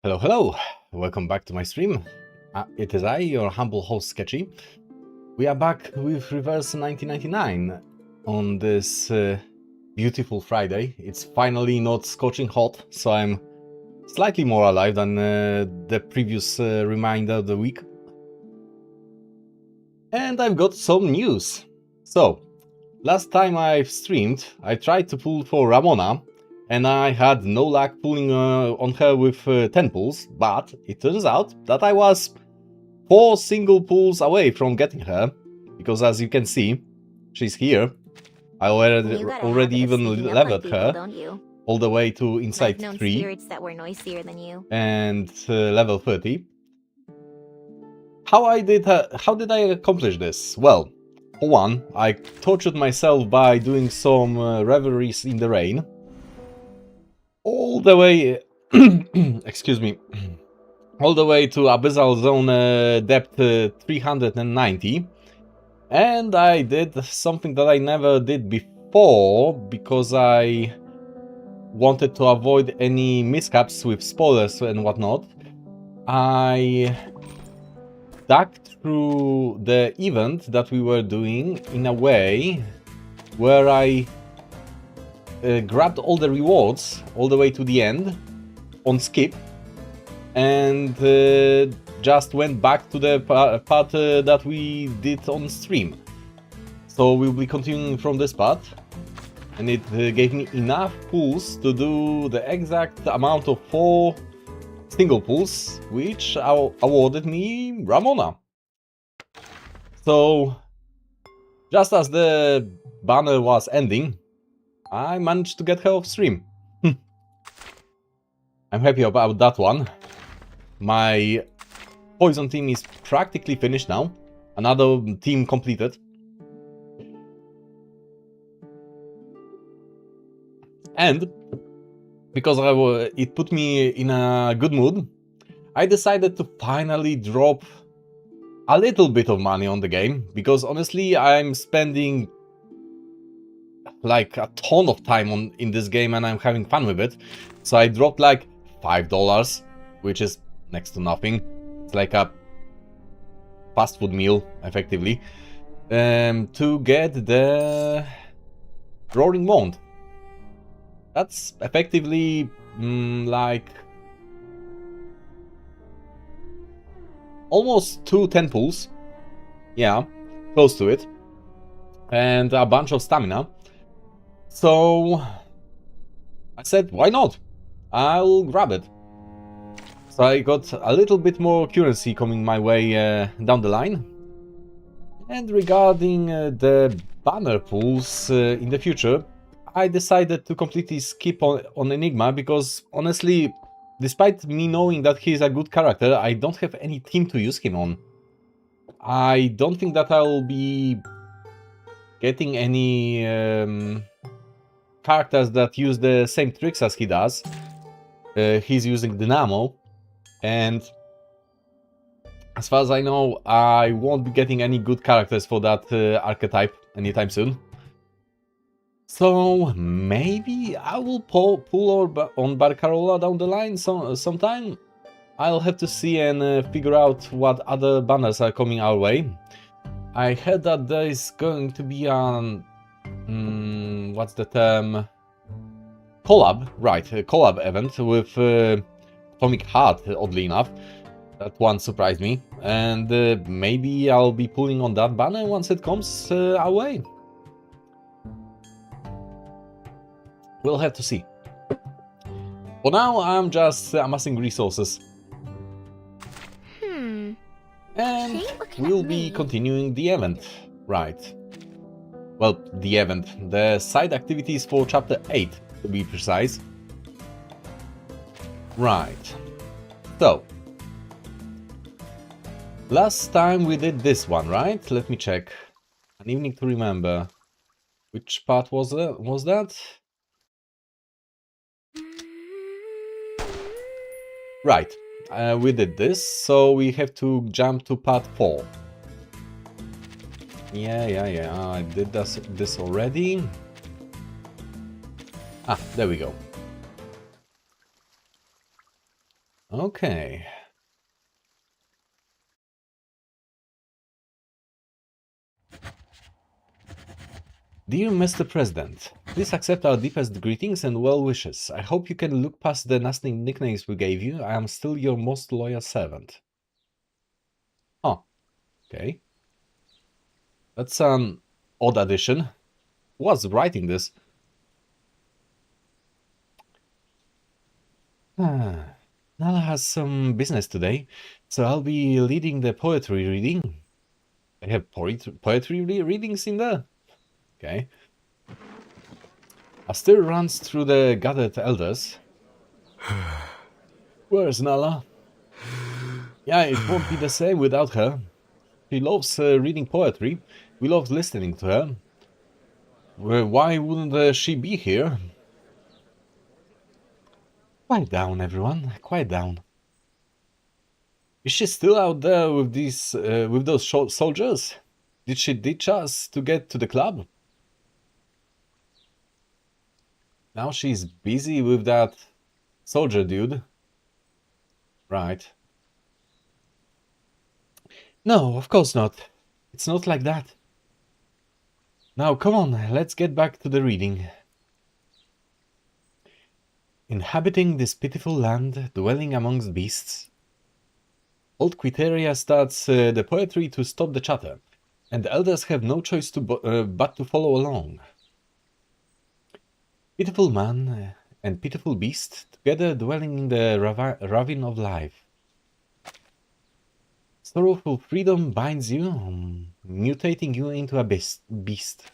Hello, hello! Welcome back to my stream. It is I, your humble host Sketchy. We are back with Reverse 1999 on this beautiful Friday. It's finally not scorching hot, so I'm slightly more alive than the previous reminder of the week. And I've got some news. So, last time I've streamed, I tried to pull for Ramona, and I had no luck pulling on her with 10 pulls, but it turns out that I was 4 single pulls away from getting her, because as you can see, she's here. I already even leveled her all the way to Insight 3 that were noisier than you. and level 30. How did I accomplish this? Well, for one, I tortured myself by doing some reveries in the rain. All the way, excuse me, all the way to Abyssal Zone depth 390. And I did something that I never did before, because I wanted to avoid any mishaps with spoilers and whatnot. I dug through the event that we were doing in a way where I grabbed all the rewards all the way to the end on skip and just went back to the part that we did on stream. So we'll be continuing from this part, and it gave me enough pulls to do the exact amount of 4 single pulls, which awarded me Ramona. So just as the banner was ending, I managed to get her off stream. I'm happy about that one. My poison team is practically finished now. Another team completed. And because it put me in a good mood, I decided to finally drop a little bit of money on the game, because honestly I'm spending like a ton of time in this game and I'm having fun with it. So I dropped like $5, which is next to nothing. It's like a fast food meal, effectively, to get the Roaring Mound. That's effectively like almost 2 10 pulls. Yeah, close to it. And a bunch of stamina. So I said, why not? I'll grab it. So I got a little bit more currency coming my way down the line. And regarding the banner pulls in the future, I decided to completely skip on Enigma, because honestly, despite me knowing that he's a good character, I don't have any team to use him on. I don't think that I'll be getting any characters that use the same tricks as he does. He's using Dynamo, and as far as I know, I won't be getting any good characters for that archetype anytime soon. So maybe I will pull on Barcarola down the line sometime. I'll have to see and figure out what other banners are coming our way. I heard that there is going to be an what's the term? Collab, right? A collab event with Atomic Heart. Oddly enough, that one surprised me, and maybe I'll be pulling on that banner once it comes our way. We'll have to see. For now, I'm just amassing resources. And we'll be continuing the event, right? Well, the event. The side activities for Chapter 8, to be precise. Right. So, last time we did this one, right? Let me check. An evening to remember. Which part was that? Right. We did this, so we have to jump to part 4. Yeah. I did this already. Ah, there we go. Okay. Dear Mr. President, please accept our deepest greetings and well wishes. I hope you can look past the nasty nicknames we gave you. I am still your most loyal servant. Oh, okay. That's an odd addition. Who was writing this? Nala has some business today, so I'll be leading the poetry reading. I have poetry readings in there? Okay. A stir runs through the gathered elders. Where's Nala? Yeah, it won't be the same without her. She loves reading poetry. We love listening to her. Well, why wouldn't she be here? Quiet down, everyone. Quiet down. Is she still out there with those soldiers? Did she ditch us to get to the club? Now she's busy with that soldier dude. Right. No, of course not. It's not like that. Now, come on, let's get back to the reading. Inhabiting this pitiful land, dwelling amongst beasts. Old Quiteria starts the poetry to stop the chatter, and the elders have no choice but to follow along. Pitiful man and pitiful beast, together dwelling in the ravine of life. Sorrowful freedom binds you, mutating you into a beast.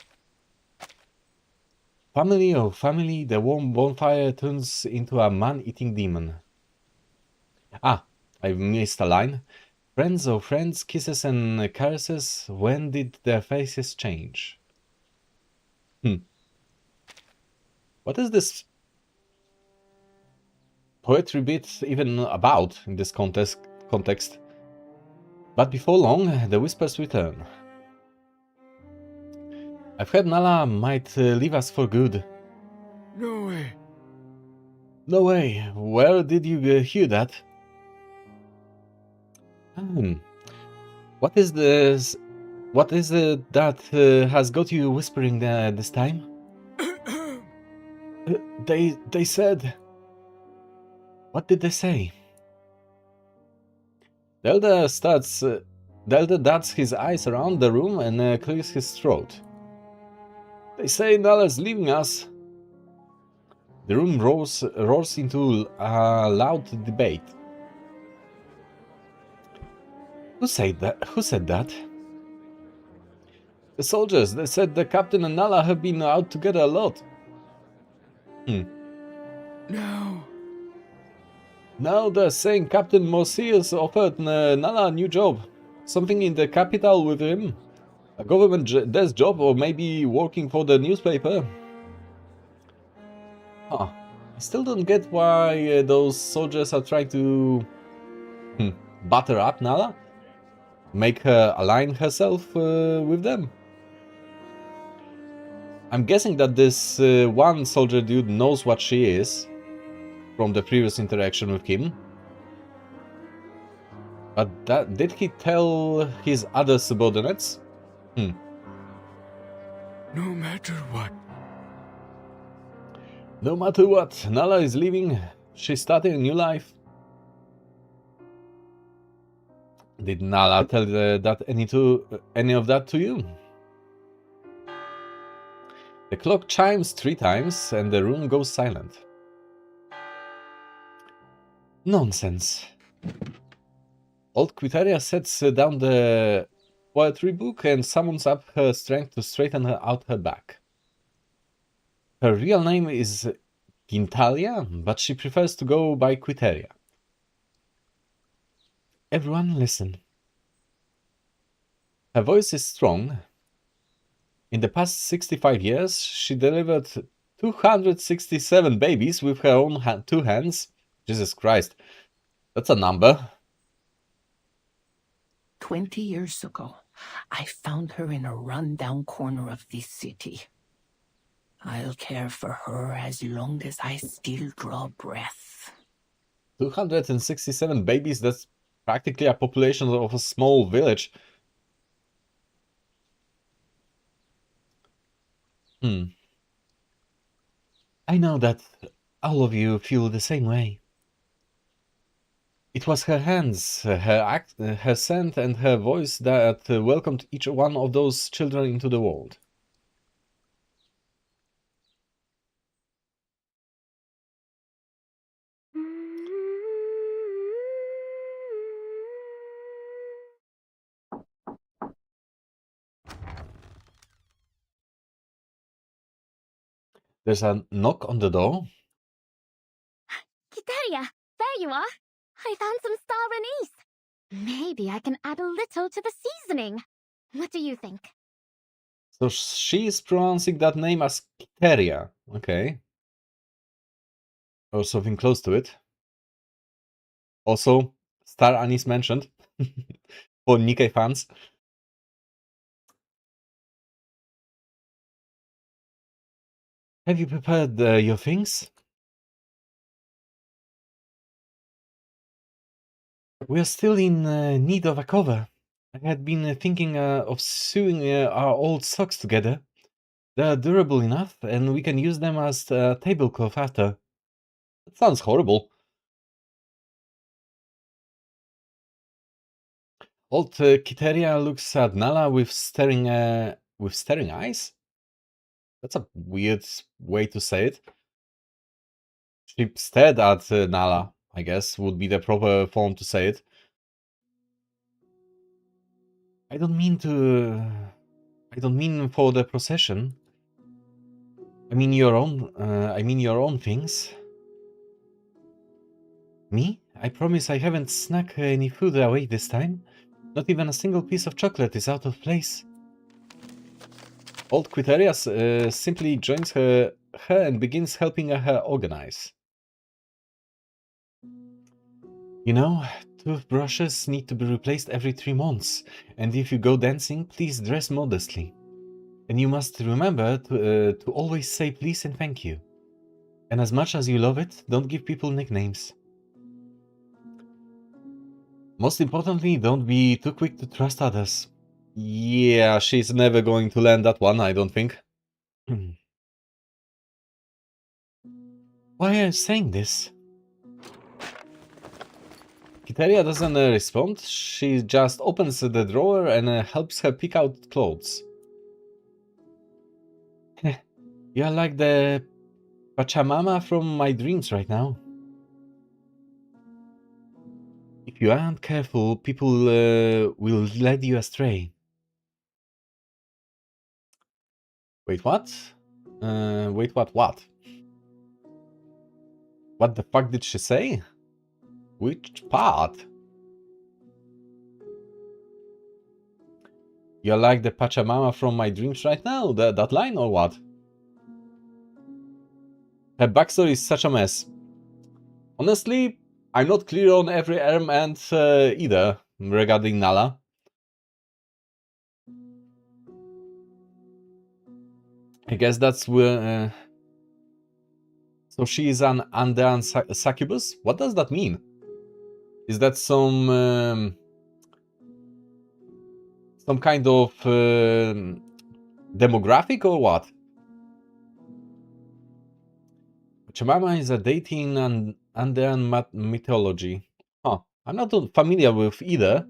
Family oh family, the warm bonfire turns into a man-eating demon. Ah, I missed a line. Friends oh friends, kisses and caresses, when did their faces change? What is this poetry bit even about in this context? But before long, the whispers return. I've heard Nala might leave us for good. No way. No way. Where did you hear that? What is this? What is it that has got you whispering this time? They said. What did they say? The elder darts his eyes around the room and clears his throat. They say Nala's leaving us. The room roars into a loud debate. Who said that? The soldiers. They said the captain and Nala have been out together a lot. No. Now they're saying Captain Morseus offered Nala a new job. Something in the capital with him. A government desk job, or maybe working for the newspaper. I still don't get why those soldiers are trying to butter up Nala. Make her align herself with them. I'm guessing that this one soldier dude knows what she is from the previous interaction with him. But did he tell his other subordinates? No matter what. No matter what, Nala is leaving. She's starting a new life. Did Nala tell any of that to you? The clock chimes 3 times and the room goes silent. Nonsense. Old Quiteria sets down the poetry book and summons up her strength to straighten out her back. Her real name is Gintalia, but she prefers to go by Quiteria. Everyone listen. Her voice is strong. In the past 65 years, she delivered 267 babies with her own 2 hands. Jesus Christ, that's a number. 20 years ago, I found her in a run-down corner of this city. I'll care for her as long as I still draw breath. 267 babies, that's practically a population of a small village. I know that all of you feel the same way. It was her hands, her scent and her voice that welcomed each one of those children into the world. There's a knock on the door. Kiteria, there you are. I found some star anise. Maybe I can add a little to the seasoning. What do you think? So she's pronouncing that name as Kiteria. Okay. Or something close to it. Also, star anise mentioned. For Nikkei fans. Have you prepared your things? We are still in need of a cover. I had been thinking of sewing our old socks together. They are durable enough, and we can use them as tablecloth after. That sounds horrible. Old Kiteria looks at Nala with staring eyes. That's a weird way to say it. She stared at Nala, I guess, would be the proper form to say it. I don't mean for the procession. I mean your own things. Me? I promise I haven't snuck any food away this time. Not even a single piece of chocolate is out of place. Old Quiteria simply joins her and begins helping her organize. You know, toothbrushes need to be replaced every 3 months, and if you go dancing, please dress modestly. And you must remember to always say please and thank you. And as much as you love it, don't give people nicknames. Most importantly, don't be too quick to trust others. Yeah, she's never going to learn that one, I don't think. Why are you saying this? Kiteria doesn't respond. She just opens the drawer and helps her pick out clothes. You're like the Pachamama from my dreams right now. If you aren't careful, people will lead you astray. Wait, what? Wait, what? What the fuck did she say? Which part? You're like the Pachamama from my dreams right now? That line or what? Her backstory is such a mess. Honestly, I'm not clear on every arm and either regarding Nala. I guess that's where... So she is an Andean succubus? What does that mean? Is that some kind of demographic or what? Pachamama is a deity in Andean mythology. Huh. I'm not familiar with either.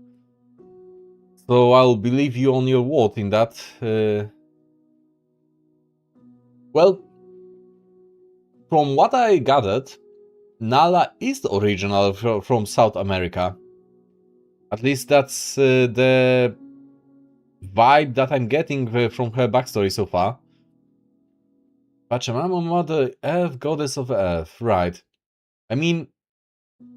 So I'll believe you on your word in that. Well, from what I gathered, Nala is original from South America. At least that's the vibe that I'm getting from her backstory so far. Pachamama, Mother Earth, Goddess of Earth, right. I mean,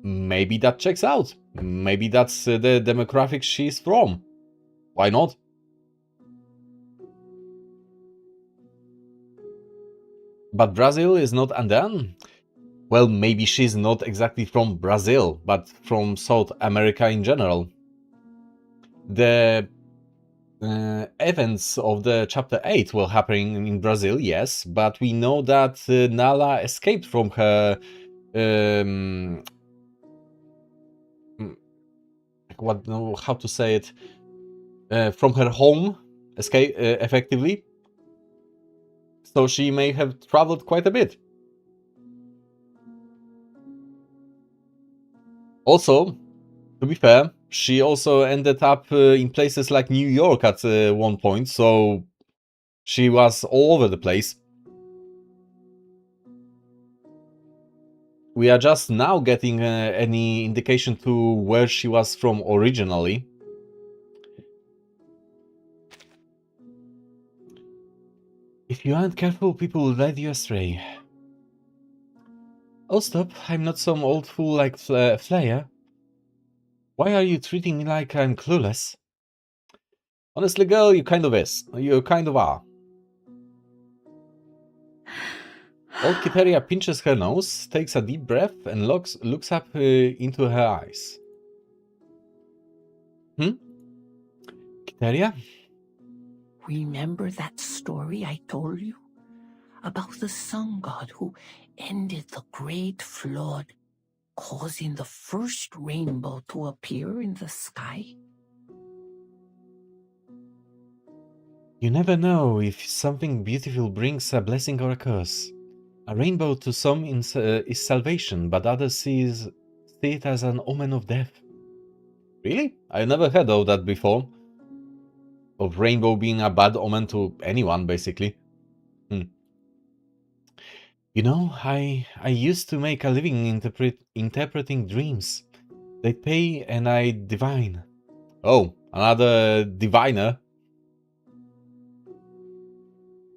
maybe that checks out. Maybe that's the demographic she's from. Why not? But Brazil is not Andean? Well, maybe she's not exactly from Brazil, but from South America in general. The events of the chapter 8 were happening in Brazil, yes, but we know that Nala escaped from her how to say it, from her home, escape effectively. So she may have traveled quite a bit. Also, to be fair, she also ended up in places like New York at one point, so she was all over the place. We are just now getting any indication to where she was from originally. If you aren't careful, people will lead you astray. Oh, stop. I'm not some old fool like Flaya. Why are you treating me like I'm clueless? Honestly, girl, you kind of are. Old Kiteria pinches her nose, takes a deep breath, and looks up into her eyes. Kiteria? Remember that story I told you? About the sun god who ended the great flood, causing the first rainbow to appear in the sky? You never know if something beautiful brings a blessing or a curse. A rainbow to some is salvation, but others see it as an omen of death. Really? I never heard of that before. Of rainbow being a bad omen to anyone, basically. You know, I used to make a living interpreting dreams. They pay and I divine. Oh, another diviner.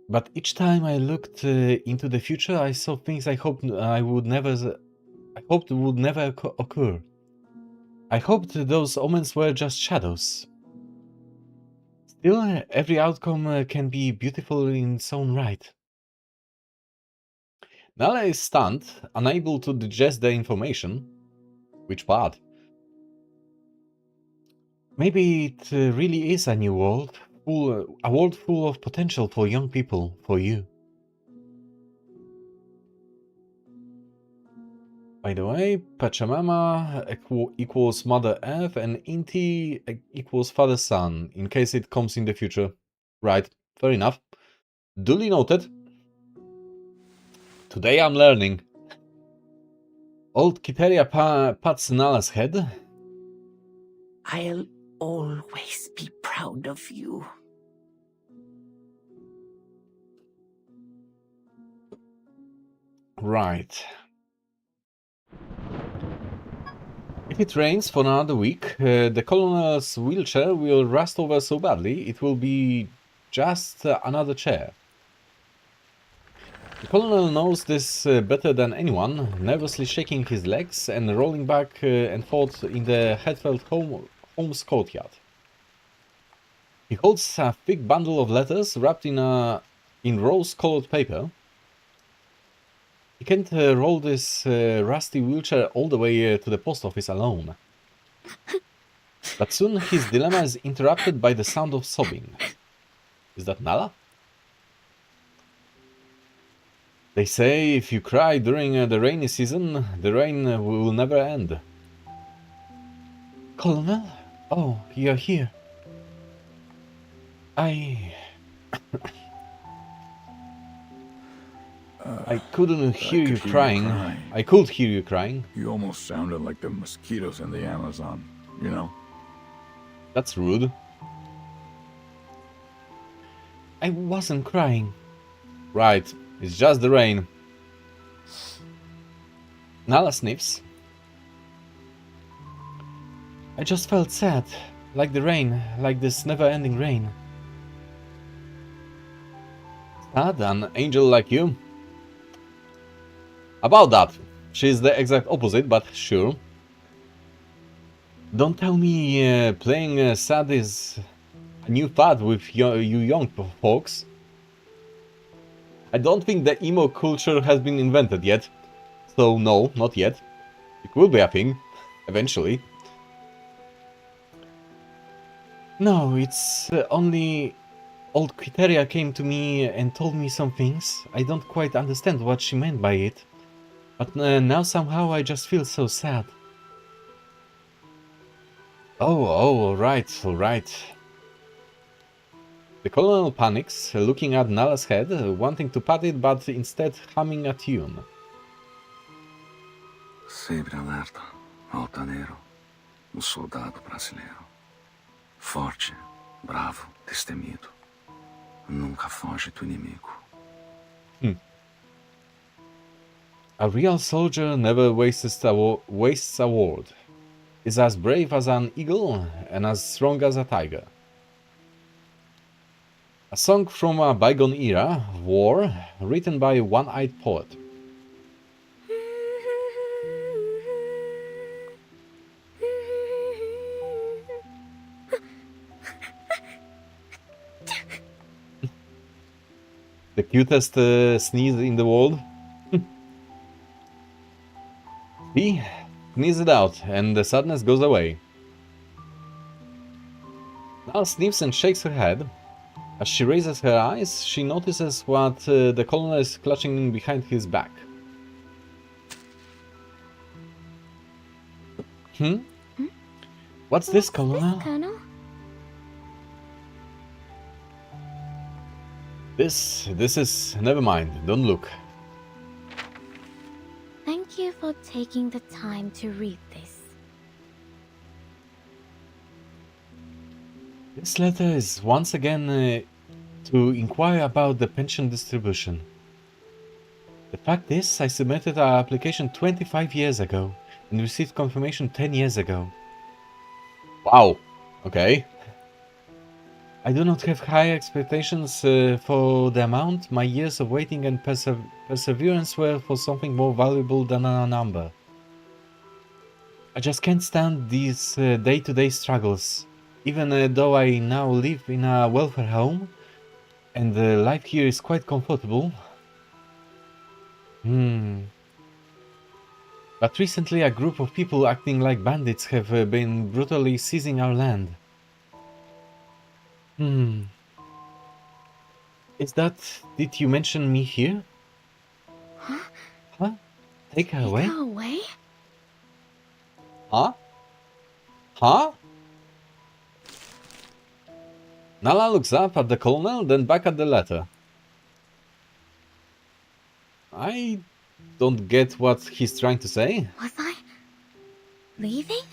But each time I looked into the future, I saw things I hoped would never occur. I hoped those omens were just shadows. Still, every outcome can be beautiful in its own right. Nala is stunned, unable to digest the information. Which part? Maybe it really is a new world, a world full of potential for young people, for you. By the way, Pachamama equals Mother Earth and Inti equals Father Sun, in case it comes in the future. Right, fair enough. Duly noted. Today I'm learning. Old Kiteria pats Nala's head. I'll always be proud of you. Right. If it rains for another week, the colonel's wheelchair will rust over so badly it will be just another chair. The colonel knows this better than anyone, nervously shaking his legs and rolling back and forth in the Hatfield home's courtyard. He holds a thick bundle of letters wrapped in rose-colored paper. He can't roll this rusty wheelchair all the way to the post office alone. But soon his dilemma is interrupted by the sound of sobbing. Is that Nala? They say if you cry during the rainy season, the rain will never end. Colonel? Oh, you're here. I couldn't hear you crying. I could hear you crying. You almost sounded like the mosquitoes in the Amazon, you know? That's rude. I wasn't crying. Right, it's just the rain. Nala sniffs. I just felt sad, like the rain, like this never-ending rain. Sad, an angel like you? About that, she's the exact opposite, but sure. Don't tell me playing sad is a new fad with you young folks. I don't think the emo culture has been invented yet. So no, not yet. It will be a thing, eventually. No, it's only old Quiteria came to me and told me some things. I don't quite understand what she meant by it. But now somehow I just feel so sad. Oh, alright, alright. The colonel panics, looking at Nala's head, wanting to pat it, but instead humming a tune. Sempre alerta, altaneiro, o soldado brasileiro. Forte, bravo, destemido. Nunca foge do inimigo. A real soldier never wastes a word. Is as brave as an eagle and as strong as a tiger. A song from a bygone era, war, written by a one-eyed poet. The cutest sneeze in the world. He sneezes it out, and the sadness goes away. Nala sniffs and shakes her head. As she raises her eyes, she notices what the colonel is clutching behind his back. What's this, Colonel? Colonel? This is... never mind, don't look. Thank you for taking the time to read this. This letter is once again to inquire about the pension distribution. The fact is, I submitted our application 25 years ago and received confirmation 10 years ago. Wow, okay. I do not have high expectations for the amount. My years of waiting and perseverance were for something more valuable than a number. I just can't stand these day-to-day struggles. Even though I now live in a welfare home, and life here is quite comfortable. But recently a group of people acting like bandits have been brutally seizing our land. Is that... did you mention me here? Huh? Huh? Take her away? Take her away? Huh? Huh? Nala looks up at the colonel, then back at the letter. I don't get what he's trying to say. Was I leaving?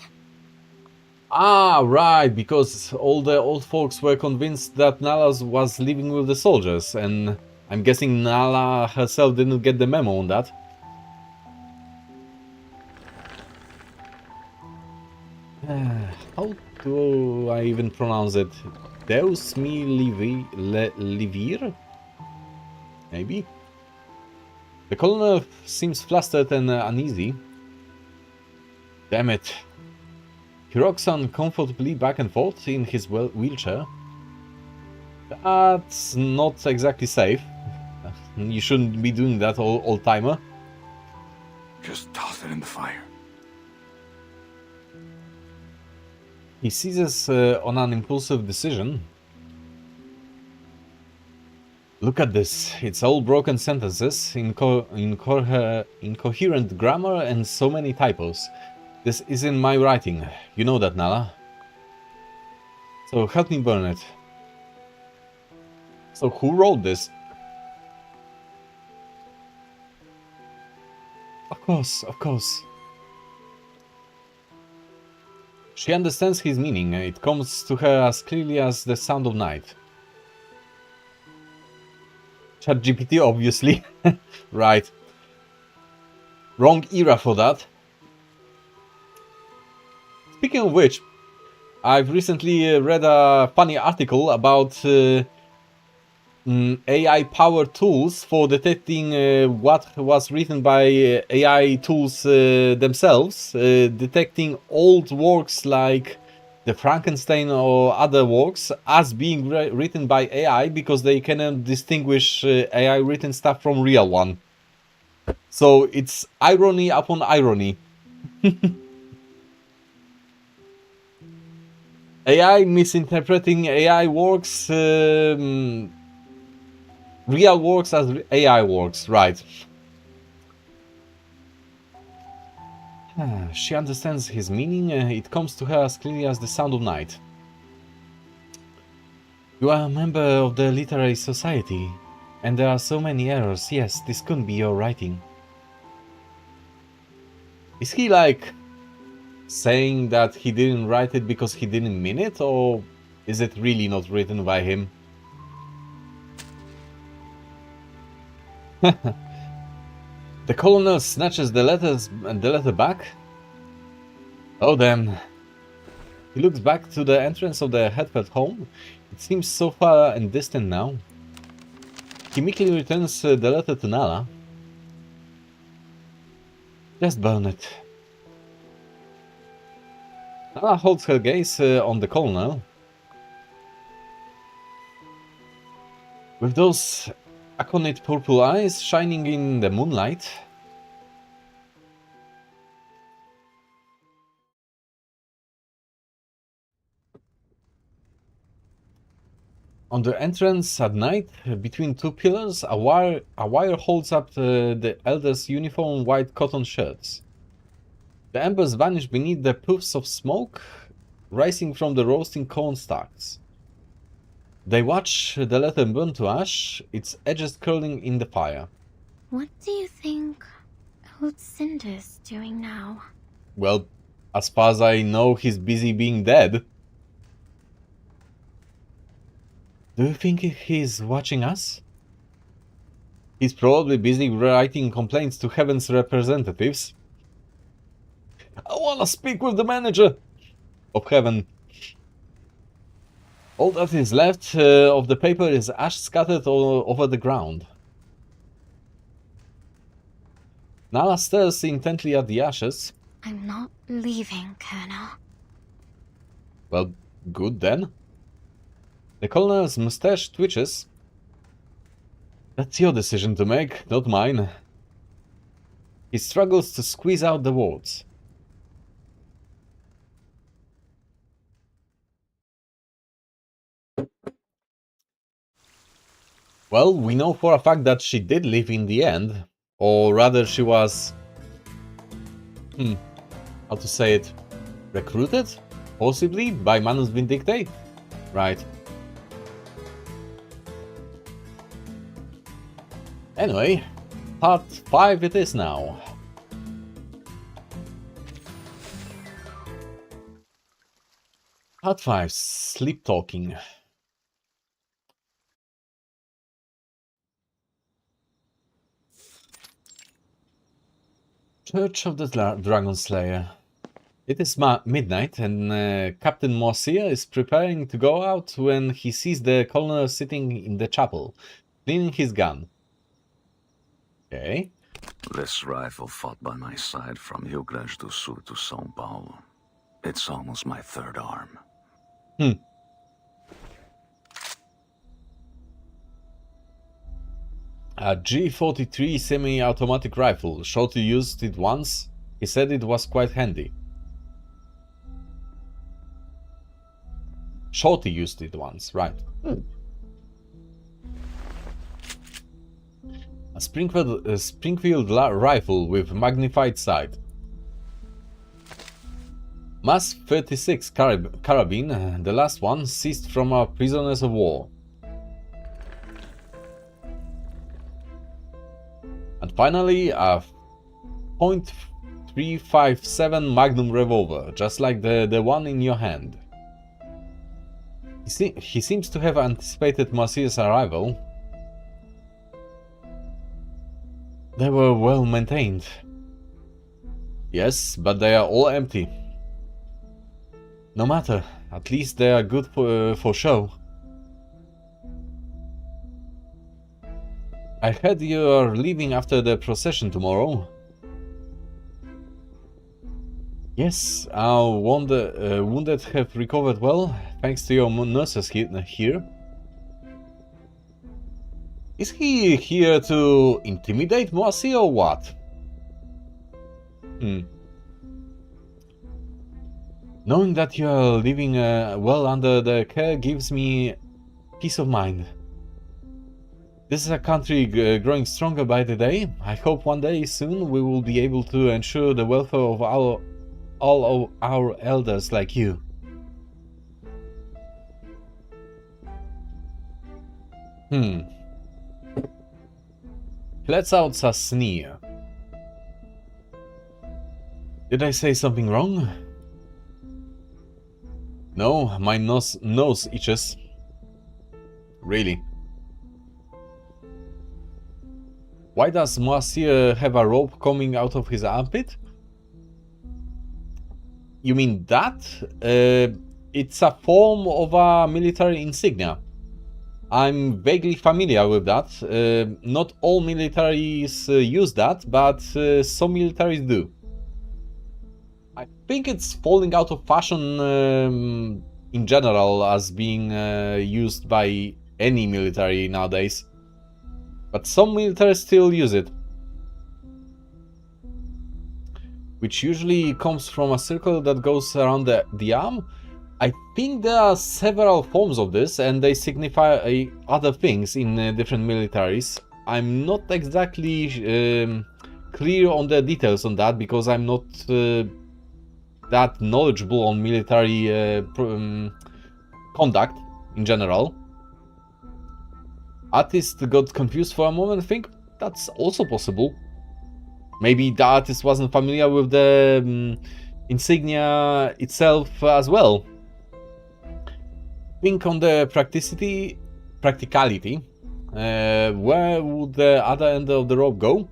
Ah, right, because all the old folks were convinced that Nala was living with the soldiers, and I'm guessing Nala herself didn't get the memo on that. How do I even pronounce it? Deus me livir? Maybe? The colonel seems flustered and uneasy. Damn it. He rocks uncomfortably back and forth in his wheelchair. That's not exactly safe. You shouldn't be doing that, old-timer. Just toss it in the fire. He seizes on an impulsive decision. Look at this. It's all broken sentences, incoherent grammar, and so many typos. This isn't my writing. You know that, Nala. So help me burn it. So who wrote this? Of course, of course. She understands his meaning. It comes to her as clearly as the sound of night. ChatGPT, obviously. Right. Wrong era for that. Speaking of which, I've recently read a funny article about AI-powered tools for detecting what was written by AI tools themselves, detecting old works like the Frankenstein or other works as being written by AI because they cannot distinguish AI written stuff from real one. So it's irony upon irony. AI misinterpreting AI works, real works as AI works, right. She understands his meaning. It comes to her as clearly as the sound of night. You are a member of the literary society, and there are so many errors. Yes, this couldn't be your writing. Is he like saying that he didn't write it because he didn't mean it, or is it really not written by him? The colonel snatches the letter back. Oh damn. He looks back to the entrance of the Hetfeld home. It seems so far and distant now. He meekly returns the letter to Nala. Just burn it. Nala holds her gaze on the colonel. With those aconite purple eyes shining in the moonlight. On the entrance at night, between two pillars, a wire holds up the elders' uniform white cotton shirts. The embers vanish beneath the puffs of smoke rising from the roasting corn stalks. They watch the letter burn to ash, its edges curling in the fire. What do you think old Cinder's doing now? Well, as far as I know, he's busy being dead. Do you think he's watching us? He's probably busy writing complaints to Heaven's representatives. I wanna speak with the manager of Heaven. All that is left of the paper is ash scattered all over the ground. Nala stares intently at the ashes. I'm not leaving, Colonel. Well, good then. The colonel's mustache twitches. That's your decision to make, not mine. He struggles to squeeze out the words. Well, we know for a fact that she did live in the end. Or rather, she was... how to say it? Recruited? Possibly? By Manus Vindicte? Right. Anyway, part 5 it is now. Part 5, Sleep Talking. Church of the Dragon Slayer. It is midnight and Captain Moisia is preparing to go out when he sees the colonel sitting in the chapel, cleaning his gun. Okay. This rifle fought by my side from Rio Grande do Sul to São Paulo. It's almost my third arm. A G43 semi-automatic rifle. Shorty used it once. He said it was quite handy. Shorty used it once, right. A Springfield rifle with magnified sight. Mass 36 carabine, the last one seized from our prisoners of war. And finally, a .357 Magnum revolver, just like the one in your hand. He seems to have anticipated Moisia's arrival. They were well maintained. Yes, but they are all empty. No matter, at least they are good for show. I heard you are leaving after the procession tomorrow. Yes, our wounded have recovered well, thanks to your nurses here. Is he here to intimidate Moisia or what? Knowing that you are living well under their care gives me peace of mind. This is a country growing stronger by the day. I hope one day soon we will be able to ensure the welfare of all of our elders like you. Let's out a sneer. Did I say something wrong? No, my nose itches. Really. Why does Moasir have a rope coming out of his armpit? You mean that? It's a form of a military insignia. I'm vaguely familiar with that. Not all militaries use that, but some militaries do. I think it's falling out of fashion in general as being used by any military nowadays. But some militaries still use it. Which usually comes from a circle that goes around the arm. I think there are several forms of this and they signify other things in different militaries. I'm not exactly clear on the details on that because I'm not that knowledgeable on military conduct in general. Artist got confused for a moment, I think that's also possible. Maybe the artist wasn't familiar with the insignia itself as well. Think on the practicality. Where would the other end of the rope go?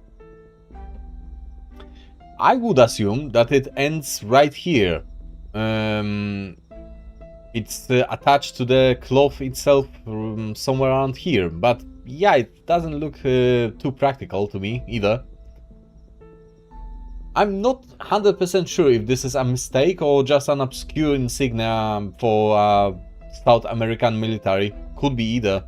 I would assume that it ends right here. It's attached to the cloth itself somewhere around here, but yeah, it doesn't look too practical to me either. I'm not 100% sure if this is a mistake or just an obscure insignia for South American military. Could be either.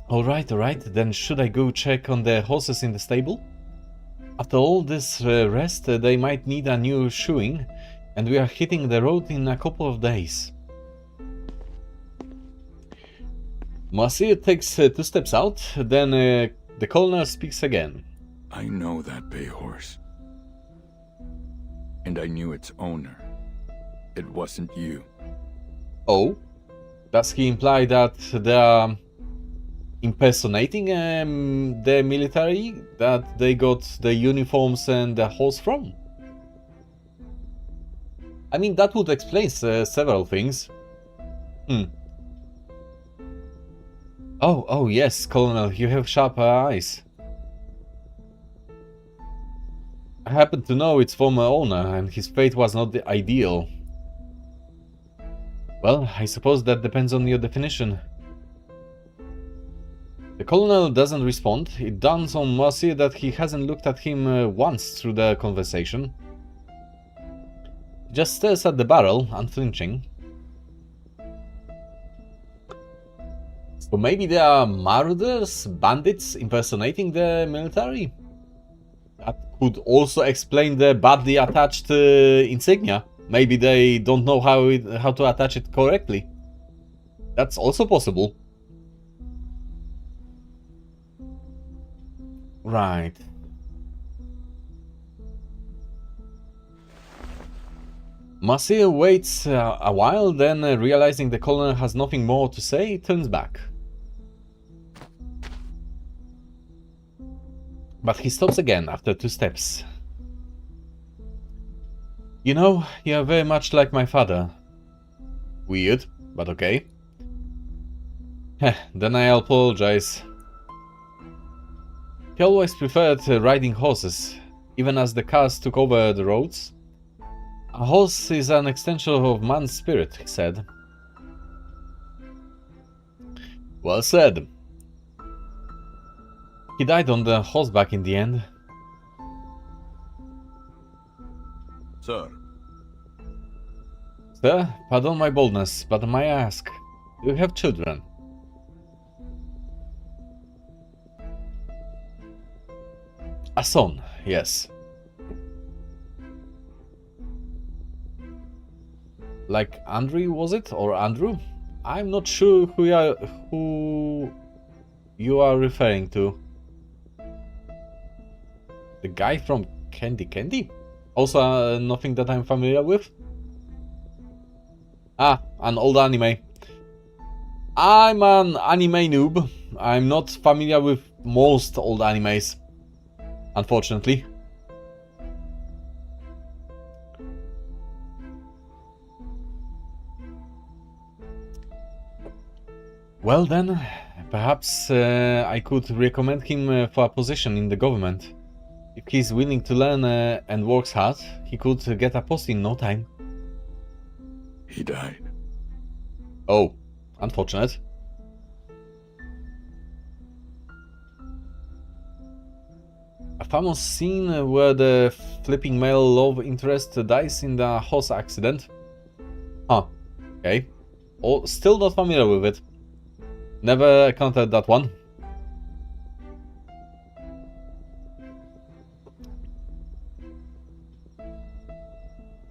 Alright, then should I go check on the horses in the stable? After all this rest, they might need a new shoeing, and we are hitting the road in a couple of days. Moasir takes 2 steps out, then the colonel speaks again. I know that bay horse. And I knew its owner. It wasn't you. Oh? Does he imply that they are impersonating the military that they got the uniforms and the horse from? I mean, that would explain several things. Oh yes, Colonel, you have sharp eyes. I happen to know its former owner, and his fate was not the ideal. Well, I suppose that depends on your definition. The Colonel doesn't respond. It dawns on Moasir that he hasn't looked at him once through the conversation. He just stares at the barrel, unflinching. So maybe they are marauders, bandits impersonating the military? That could also explain the badly attached insignia. Maybe they don't know how to attach it correctly. That's also possible. Right. Moasir waits a while, then realizing the colonel has nothing more to say, turns back. But he stops again after 2 steps. You know, you are very much like my father. Weird, but okay. Then I apologize. He always preferred riding horses, even as the cars took over the roads. A horse is an extension of man's spirit, he said. Well said. He died on the horseback in the end. Sir, Sir, pardon my boldness, but may I ask, do you have children? A son, yes. Like Andrew, was it? Or Andrew? I'm not sure who you are referring to. The guy from Candy Candy? Also nothing that I'm familiar with. Ah, an old anime. I'm an anime noob. I'm not familiar with most old animes, unfortunately. Well then, perhaps I could recommend him for a position in the government. If he's willing to learn and works hard, he could get a post in no time. He died. Oh, unfortunate. A famous scene where the flipping male love interest dies in the horse accident. Huh, okay. Oh, still not familiar with it. Never encountered that one.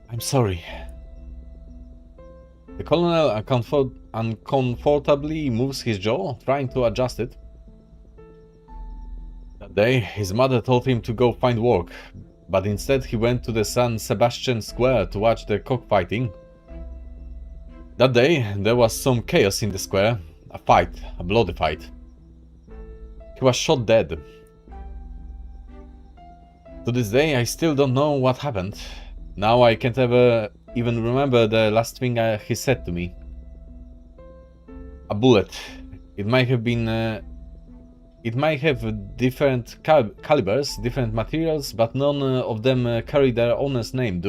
I'm sorry. The colonel uncomfortably moves his jaw, trying to adjust it. That day, his mother told him to go find work, but instead he went to the San Sebastian Square to watch the cockfighting. That day, there was some chaos in the square. A fight, a bloody fight. He was shot dead. To this day, I still don't know what happened. Now I can't ever even remember the last thing he said to me. A bullet. It might have been... it might have different calibers, different materials, but none of them carry their owner's name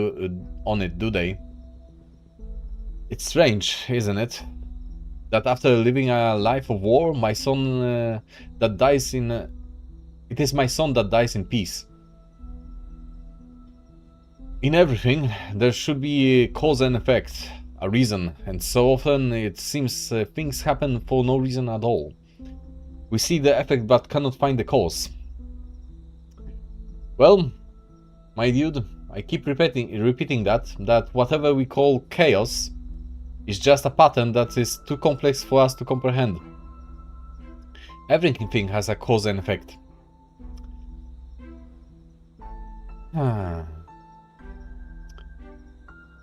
on it, do they? It's strange, isn't it? That after living a life of war, my son that dies in... it is my son that dies in peace. In everything, there should be a cause and effect, a reason, and so often it seems things happen for no reason at all. We see the effect but cannot find the cause. Well, my dude, I keep repeating that whatever we call chaos is just a pattern that is too complex for us to comprehend. Everything has a cause and effect.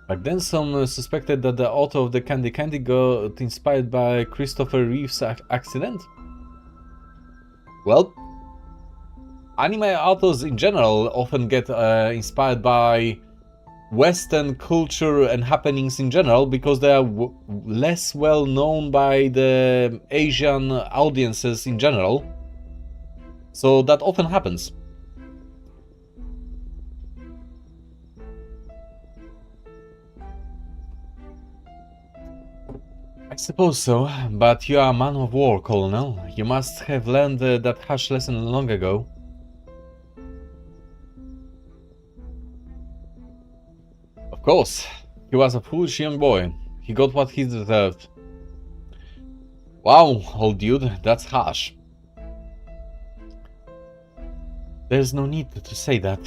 Back then some suspected that the author of the Candy Candy got inspired by Christopher Reeve's accident. Well, anime authors in general often get inspired by Western culture and happenings in general because they are less well known by the Asian audiences in general. So that often happens. I suppose so, but you are a man of war, Colonel. You must have learned that harsh lesson long ago. Of course, he was a foolish young boy. He got what he deserved. Wow, old dude, that's harsh. There's no need to say that.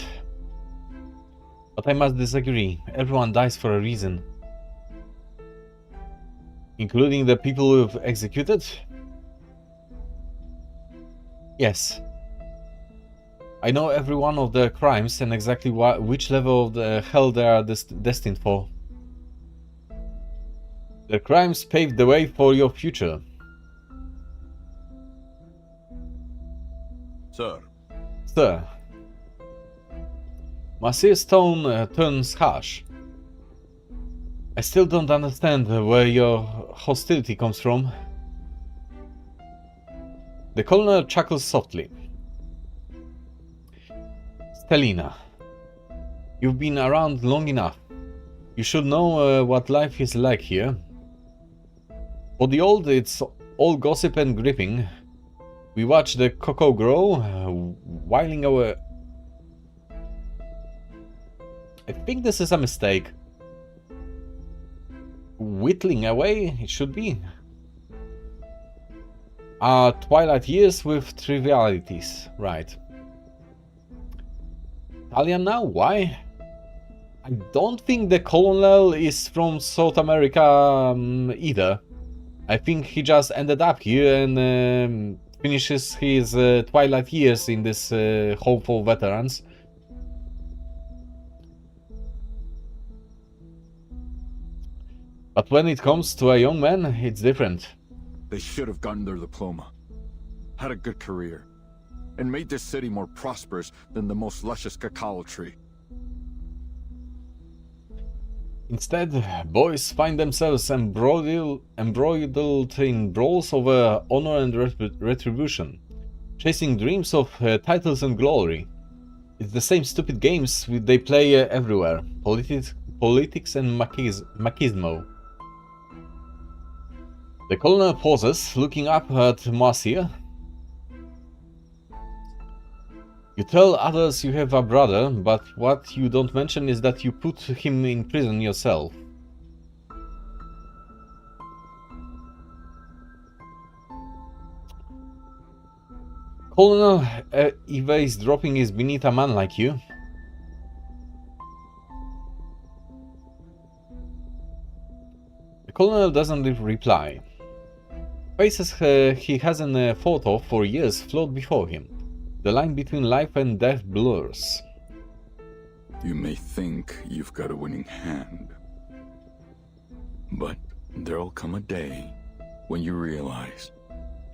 But I must disagree. Everyone dies for a reason. Including the people who've executed? Yes. I know every one of their crimes and exactly which level of the hell they are destined for. Their crimes paved the way for your future. Sir. Sir. Marseille's tone turns harsh. I still don't understand where your hostility comes from. The colonel chuckles softly. Stelina, you've been around long enough. You should know what life is like here. For the old, it's all gossip and gripping. We watch the cocoa grow, whiling away. I think this is a mistake. Whittling away, it should be. Our twilight years with trivialities, right. Italian now? Why? I don't think the colonel is from South America either. I think he just ended up here and finishes his twilight years in this home for veterans. But when it comes to a young man, it's different. They should have gotten their diploma, had a good career, and made this city more prosperous than the most luscious cacao tree. Instead, boys find themselves embroiled in brawls over honor and retribution, chasing dreams of titles and glory. It's the same stupid games they play everywhere, politics and machismo. The colonel pauses, looking up at Marcia. You tell others you have a brother, but what you don't mention is that you put him in prison yourself. Colonel evades dropping is beneath a man like you. The colonel doesn't reply. Faces he hasn't thought of for years float before him. The line between life and death blurs. You may think you've got a winning hand, but there'll come a day when you realize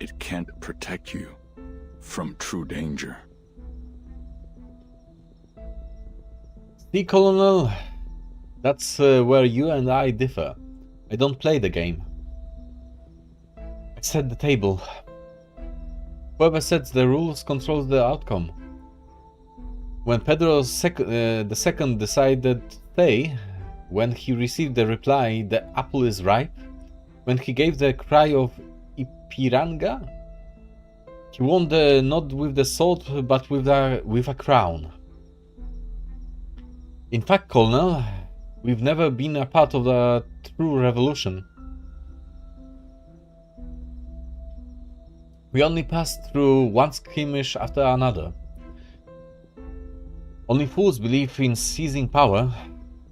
it can't protect you from true danger. See, Colonel, that's where you and I differ. I don't play the game. I set the table. Whoever sets the rules controls the outcome. When Pedro the second decided to stay, when he received the reply, "The apple is ripe," when he gave the cry of Ipiranga, he won not with the sword, but with a crown. In fact, Colonel, we've never been a part of a true revolution. We only passed through one skirmish after another. Only fools believe in seizing power.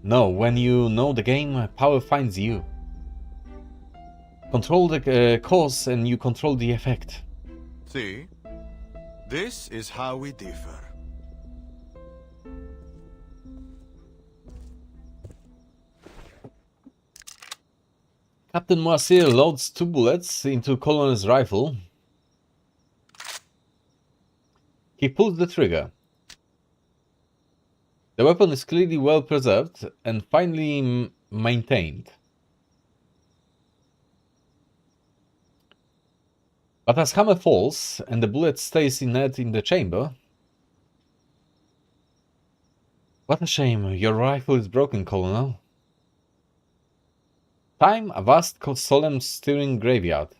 No, when you know the game, power finds you. Control the cause and you control the effect. See? This is how we differ. Captain Moisir loads 2 bullets into Colonel's rifle. He pulls the trigger. The weapon is clearly well preserved and finely maintained. But as hammer falls and the bullet stays inert in the chamber... What a shame, your rifle is broken, Colonel. Time, a vast, solemn, stirring graveyard.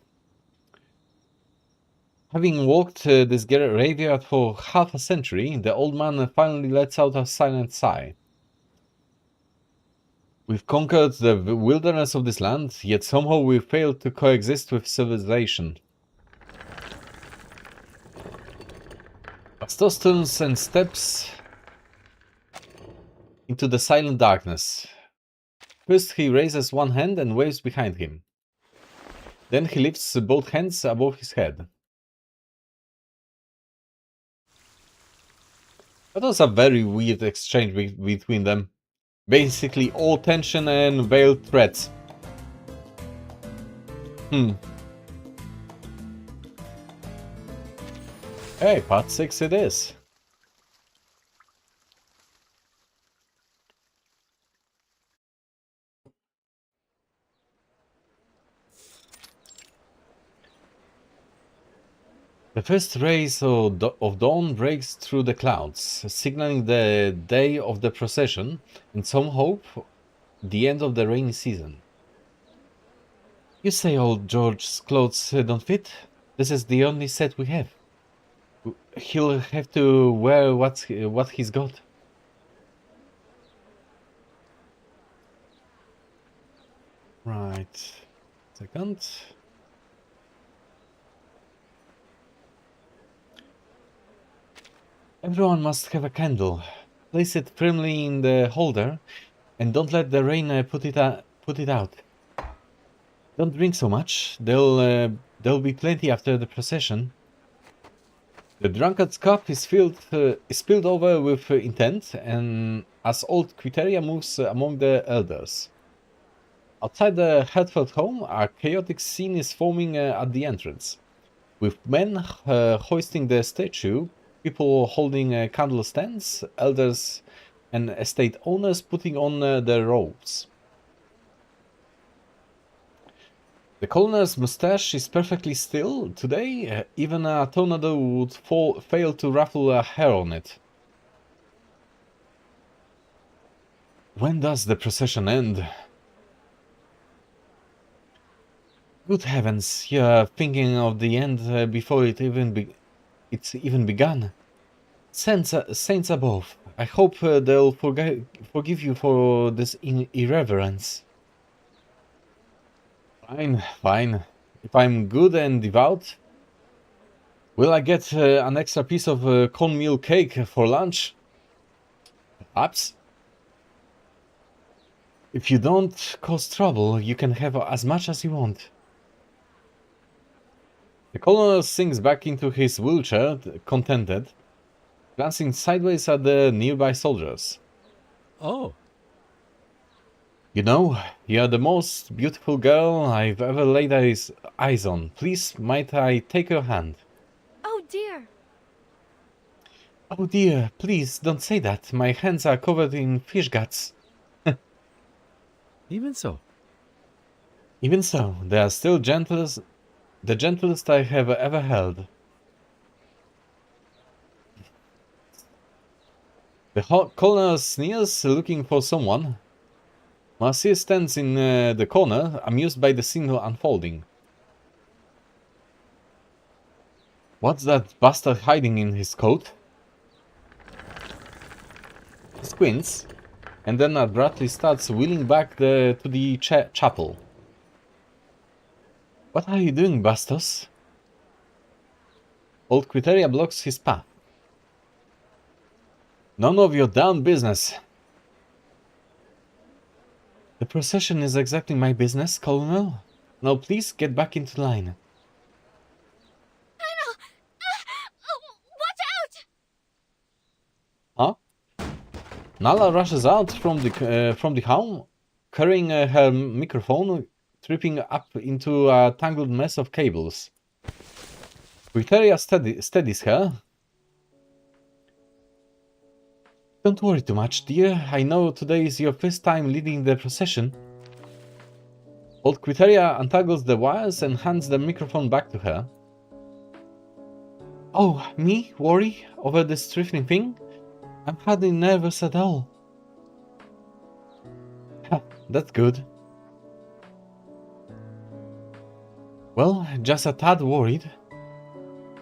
Having walked this graveyard for half a century, the old man finally lets out a silent sigh. We've conquered the wilderness of this land, yet somehow we've failed to coexist with civilization. Astos turns and steps into the silent darkness. First he raises one hand and waves behind him. Then he lifts both hands above his head. That was a very weird exchange between them. Basically all tension and veiled threats. Hey, part 6 it is. The first rays of dawn breaks through the clouds, signaling the day of the procession, and some hope the end of the rainy season. You say old George's clothes don't fit? This is the only set we have. He'll have to wear what he's got. Right. Second. Everyone must have a candle. Place it firmly in the holder And don't let the rain put it out. Don't drink so much. There'll be plenty after the procession. The drunkard's cup is spilled over with intent, and as old Quiteria moves among the elders. Outside the Hatfield home, a chaotic scene is forming at the entrance, with men hoisting the statue, people holding candle stands, elders and estate owners putting on their robes. The coroner's mustache is perfectly still. Today, even a tornado would fail to ruffle a hair on it. When does the procession end? Good heavens, you're thinking of the end before it's even begun. Saints above, I hope they'll forgive you for this irreverence. Fine. If I'm good and devout, will I get an extra piece of cornmeal cake for lunch? Perhaps. If you don't cause trouble, you can have as much as you want. The colonel sinks back into his wheelchair, contented, glancing sideways at the nearby soldiers. Oh. You know, you're the most beautiful girl I've ever laid eyes on. Please, might I take your hand? Oh dear. Oh dear, please don't say that. My hands are covered in fish guts. Even so. Even so, they are still the gentlest I have ever held. The colonel sneers, looking for someone. Marcia stands in the corner, amused by the scene unfolding. What's that bastard hiding in his coat? He squints, and then abruptly starts wheeling back to the chapel. What are you doing, Bastos? Old Quiteria blocks his path. None of your damn business. The procession is exactly my business, Colonel. Now please get back into line. Colonel! Watch out! Huh? Nala rushes out from the home, carrying her microphone, tripping up into a tangled mess of cables. Victoria steadies her. Don't worry too much, dear. I know today is your first time leading the procession. Old Quiteria untangles the wires and hands the microphone back to her. Oh, me? Worry over this trifling thing? I'm hardly nervous at all. That's good. Well, just a tad worried.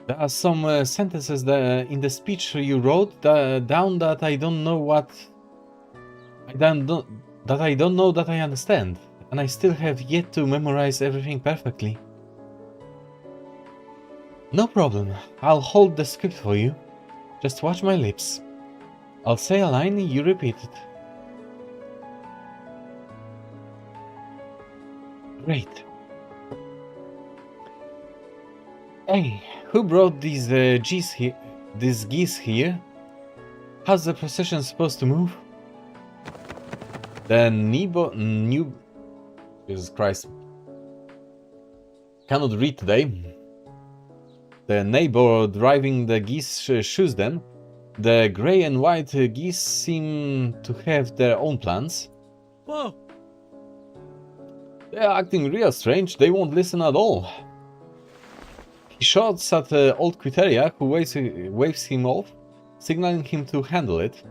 There are some sentences in the speech you wrote down that I don't know that I understand, and I still have yet to memorize everything perfectly. No problem. I'll hold the script for you. Just watch my lips. I'll say a line, you repeat it. Great. Hey, who brought these geese here? How's the procession supposed to move? The Jesus Christ. Cannot read today. The neighbor driving the geese shoes them. The grey and white geese seem to have their own plans. Whoa. They're acting real strange. They won't listen at all. He shouts at old Quiteria, who waves him off, signaling him to handle it.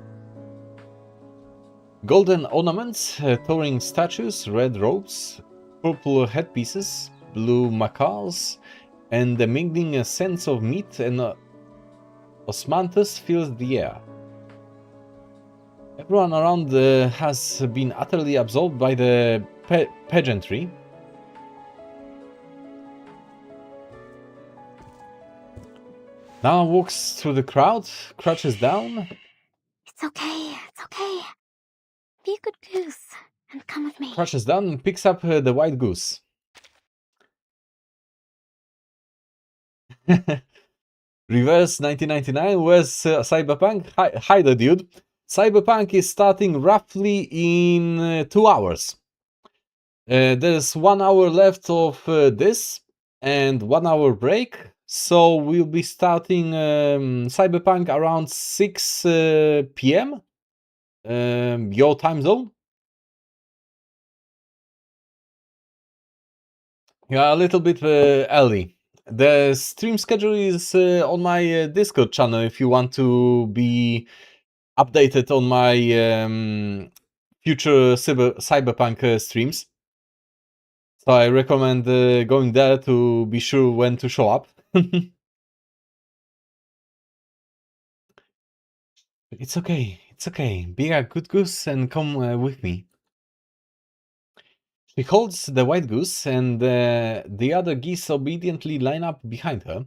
Golden ornaments, towering statues, red robes, purple headpieces, blue macaws, and the mingling scents of meat and osmanthus fills the air. Everyone around has been utterly absorbed by the pageantry. Now walks through the crowd, crouches down. It's okay. Be a good goose. crouches down and picks up the white goose. Reverse 1999, where's Cyberpunk? Hi there, dude. Cyberpunk is starting roughly in 2 hours. There's 1 hour left of this and 1 hour break. So we'll be starting Cyberpunk around 6 p.m. Your time zone. Yeah, a little bit early. The stream schedule is on my Discord channel if you want to be updated on my future Cyberpunk streams. So I recommend going there to be sure when to show up. It's okay, it's okay. Be a good goose and come with me. She holds the white goose and the other geese obediently line up behind her.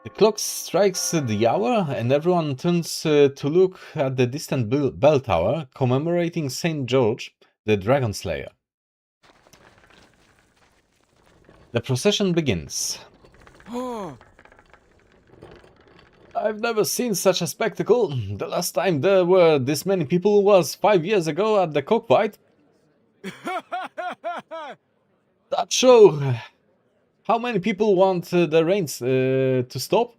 The clock strikes the hour and everyone turns to look at the distant bell tower commemorating Saint George, the Dragon Slayer. The procession begins. I've never seen such a spectacle. The last time there were this many people was 5 years ago at the cockfight. That show how many people want the rains to stop.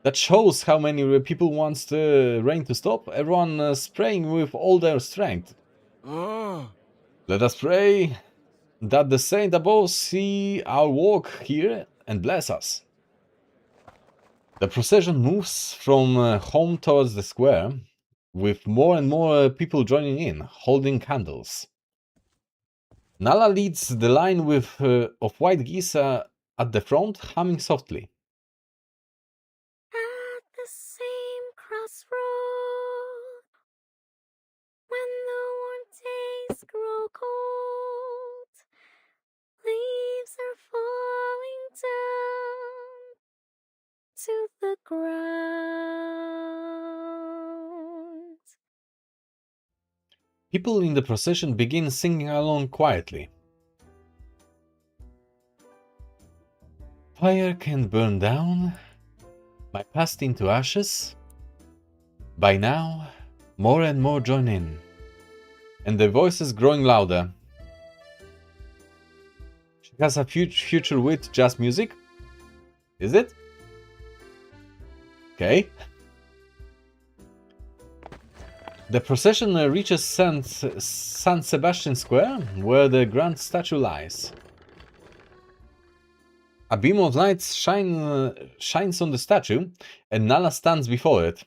That shows how many people want the rain to stop. Everyone spraying with all their strength. Let us pray that the saint above see our walk here and bless us. The procession moves from home towards the square, with more and more people joining in, holding candles. Nala leads the line with of white geese at the front, humming softly. At the same crossroad, when the warm days grow cold, leaves are falling down to the ground. People in the procession begin singing along quietly. Fire can burn down my past into ashes. By now, more and more join in, and their voices growing louder. She has a future with jazz music? Is it? Okay. The procession reaches San Sebastian Square, where the grand statue lies. A beam of light shines on the statue, and Nala stands before it.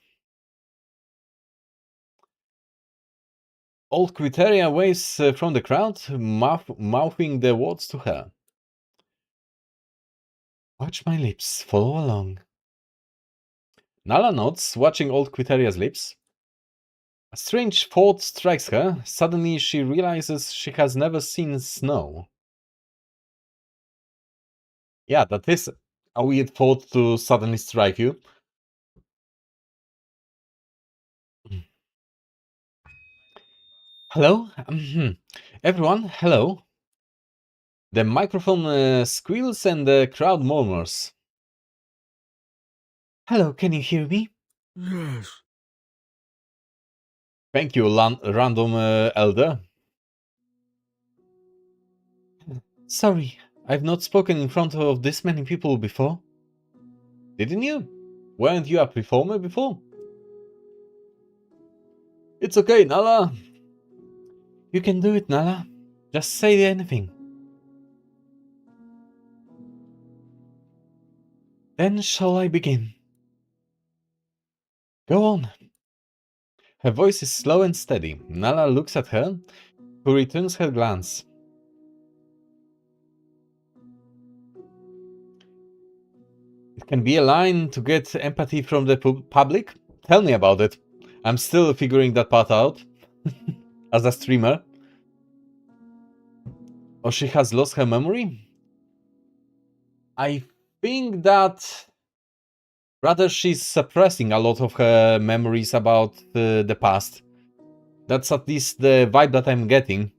Old Criteria waves from the crowd, mouthing the words to her. Watch my lips, follow along. Nala nods, watching Old Criteria's lips. A strange thought strikes her. Suddenly she realizes she has never seen snow. Yeah, that is a weird thought to suddenly strike you. Hello? Everyone, hello. The microphone squeals and the crowd murmurs. Hello, can you hear me? Yes. Thank you, random elder. Sorry, I've not spoken in front of this many people before. Didn't you? Weren't you a performer before? It's okay, Nala. You can do it, Nala. Just say anything. Then shall I begin? Go on. Her voice is slow and steady. Nala looks at her, who returns her glance. It can be a line to get empathy from the public? Tell me about it. I'm still figuring that part out. As a streamer. Or she has lost her memory? I think that rather she's suppressing a lot of her memories about the past. That's at least the vibe that I'm getting.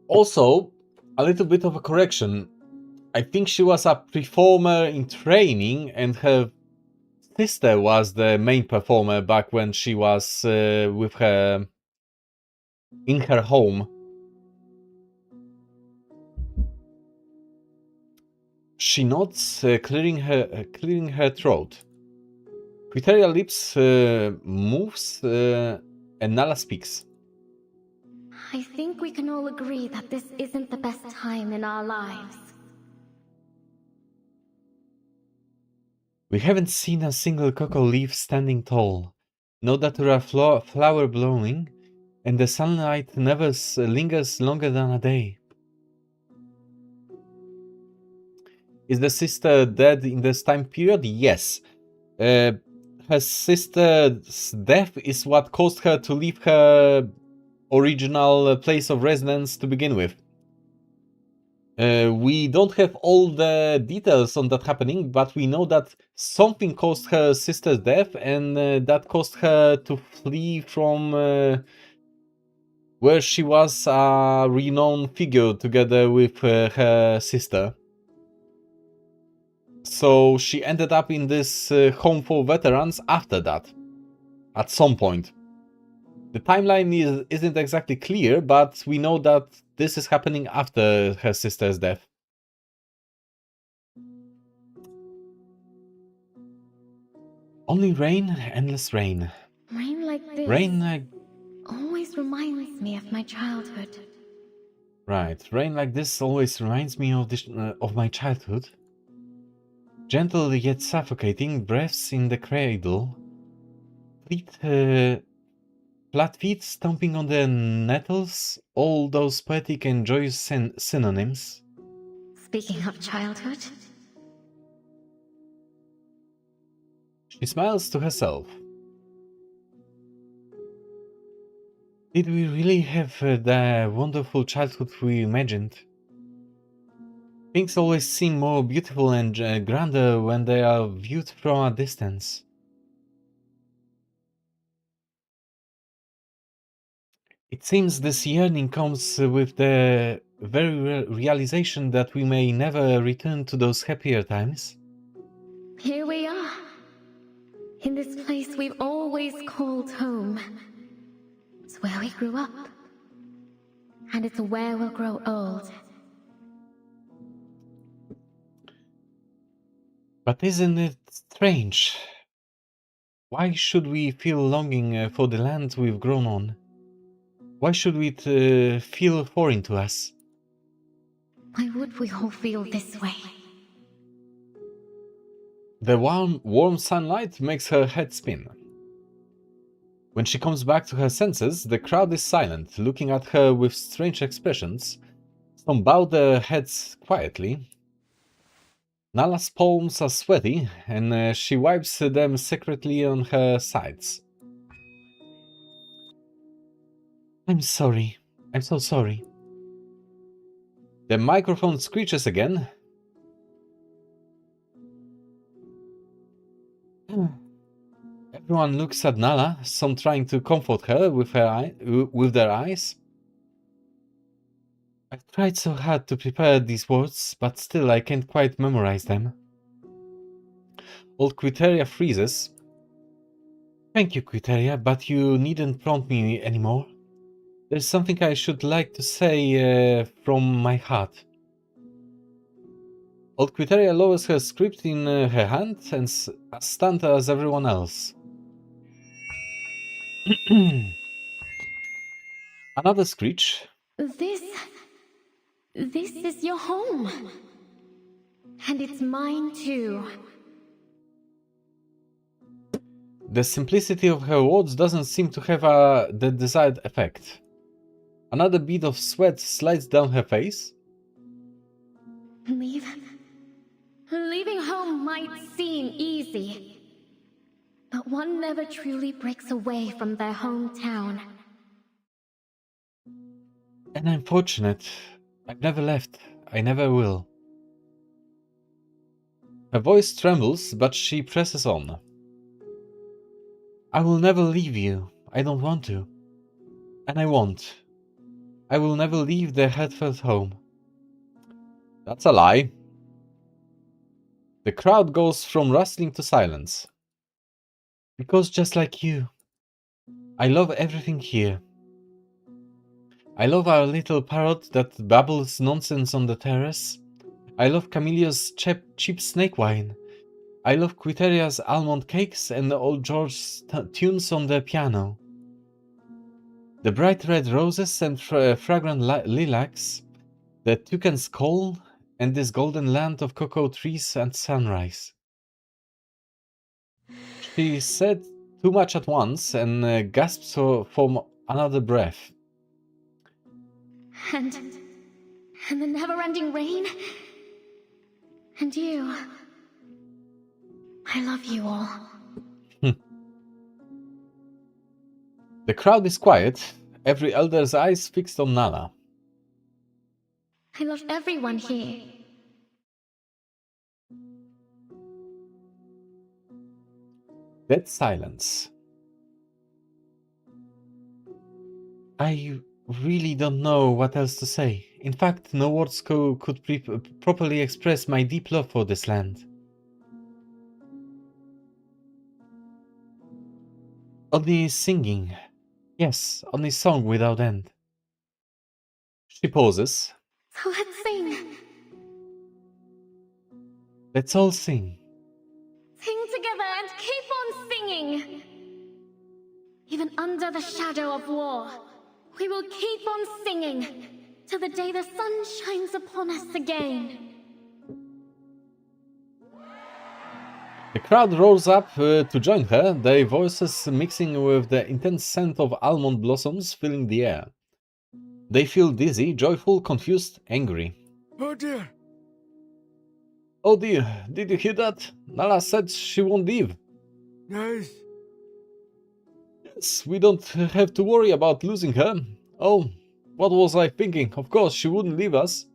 Also, a little bit of a correction. I think she was a performer in training, and her sister was the main performer back when she was with her in her home. She nods, clearing her throat. Quiteria lips moves, and Nala speaks. I think we can all agree that this isn't the best time in our lives. We haven't seen a single cocoa leaf standing tall. No datura flower blowing, and the sunlight never lingers longer than a day. Is the sister dead in this time period? Yes. Her sister's death is what caused her to leave her original place of residence to begin with. We don't have all the details on that happening, but we know that something caused her sister's death, and that caused her to flee from where she was a renowned figure together with her sister. So she ended up in this home for veterans after that, at some point. The timeline isn't exactly clear, but we know that this is happening after her sister's death. Only rain, endless rain. Rain like this Rain always reminds me of my childhood. Right, rain like this always reminds me of my childhood. Gentle yet suffocating breaths in the cradle. Flat feet stomping on the nettles, all those poetic and joyous synonyms. Speaking of childhood, She smiles to herself. Did we really have the wonderful childhood we imagined? Things always seem more beautiful and grander when they are viewed from a distance. It seems this yearning comes with the very realization that we may never return to those happier times. here we are. In this place we've always called home. It's where we grew up. And it's where we'll grow old. But isn't it strange? Why should we feel longing for the land we've grown on? Why should it feel foreign to us? Why would we all feel this way? The warm sunlight makes her head spin. When she comes back to her senses, the crowd is silent, looking at her with strange expressions. Some bow their heads quietly. Nala's palms are sweaty, and she wipes them secretly on her sides. I'm sorry. I'm so sorry. The microphone screeches again. Everyone looks at Nala, some trying to comfort her with their eyes. I've tried so hard to prepare these words, but still I can't quite memorize them. Old Quiteria freezes. Thank you, Quiteria, but you needn't prompt me anymore. There's something I should like to say from my heart. Old Quiteria lowers her script in her hand and as stunned as everyone else. Another screech. This is your home. And it's mine too. The simplicity of her words doesn't seem to have the desired effect. Another bead of sweat slides down her face. Leaving home might seem easy, but one never truly breaks away from their hometown. And I'm fortunate. I've never left. I never will. Her voice trembles, but she presses on. I will never leave you. I don't want to. And I won't. I will never leave the Hatfield home. That's a lie. The crowd goes from rustling to silence. Because just like you, I love everything here. I love our little parrot that babbles nonsense on the terrace. I love Camille's cheap snake wine. I love Quiteria's almond cakes and old George's tunes on the piano. The bright red roses and fragrant lilacs, the toucan's call, and this golden land of cocoa trees and sunrise. She said too much at once and gasped for another breath. And the never-ending rain. And you. I love you all. The crowd is quiet, every elder's eyes fixed on Nala. I love everyone here. Dead silence. I really don't know what else to say. In fact, no words could properly express my deep love for this land. Only singing. Yes, only song without end. She pauses. So let's sing. Let's all sing. Sing together and keep on singing. Even under the shadow of war, we will keep on singing till the day the sun shines upon us again. The crowd roars up to join her, their voices mixing with the intense scent of almond blossoms filling the air. They feel dizzy, joyful, confused, angry. Oh dear. Oh dear, did you hear that? Nala said she won't leave. Yes. Yes, we don't have to worry about losing her. Oh, what was I thinking? Of course, she wouldn't leave us.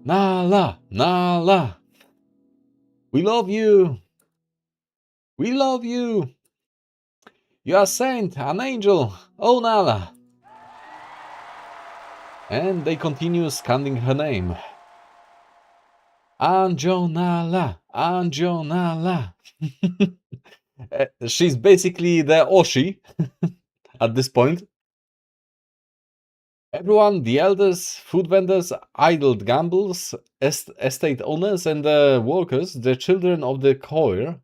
Nala, Nala. We love you. We love you. You are a saint, an angel. Oh, Nala. And they continue scanding her name. Anjonala, Anjonala. She's basically the Oshi at this point. Everyone, the elders, food vendors, idle gamblers, estate owners, and the workers, the children of the choir,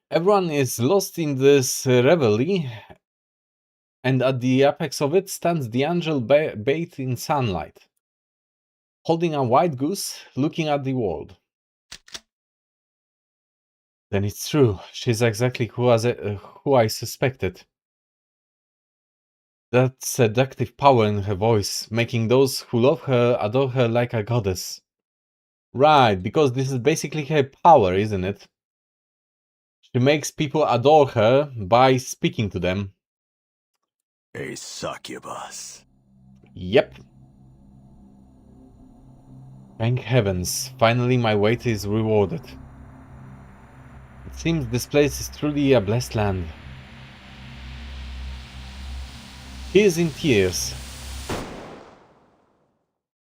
everyone is lost in this revelry, and at the apex of it stands the angel bathed in sunlight, holding a white goose, looking at the world. Then it's true, she's exactly who I suspected. That seductive power in her voice, making those who love her adore her like a goddess. Right, because this is basically her power, isn't it? She makes people adore her by speaking to them. A succubus. Yep. Thank heavens, finally my wait is rewarded. It seems this place is truly a blessed land. He is in tears.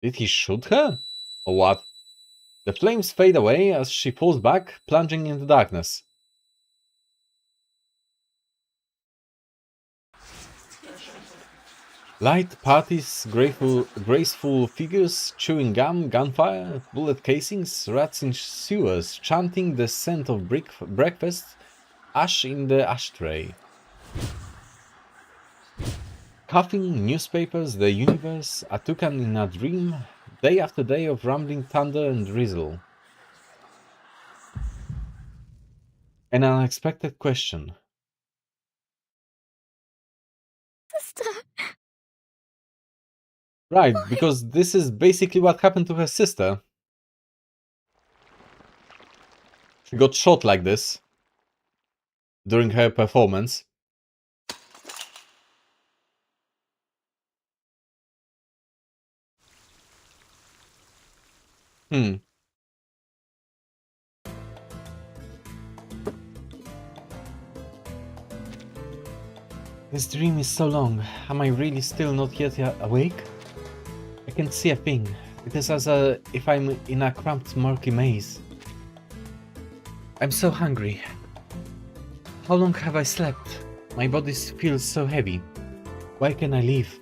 Did he shoot her? Or what? The flames fade away as she falls back, plunging into darkness. Light parties, graceful figures, chewing gum, gunfire, bullet casings, rats in sewers, chanting the scent of breakfast, ash in the ashtray. Coughing, newspapers, the universe, a toucan in a dream, day after day of rumbling thunder and drizzle. An unexpected question. Sister. Right, because this is basically what happened to her sister. She got shot like this during her performance. Hmm. This dream is so long. Am I really still not yet awake? I can't see a thing. It is as if I'm in a cramped, murky maze. I'm so hungry. How long have I slept? My body feels so heavy. Why can't I leave?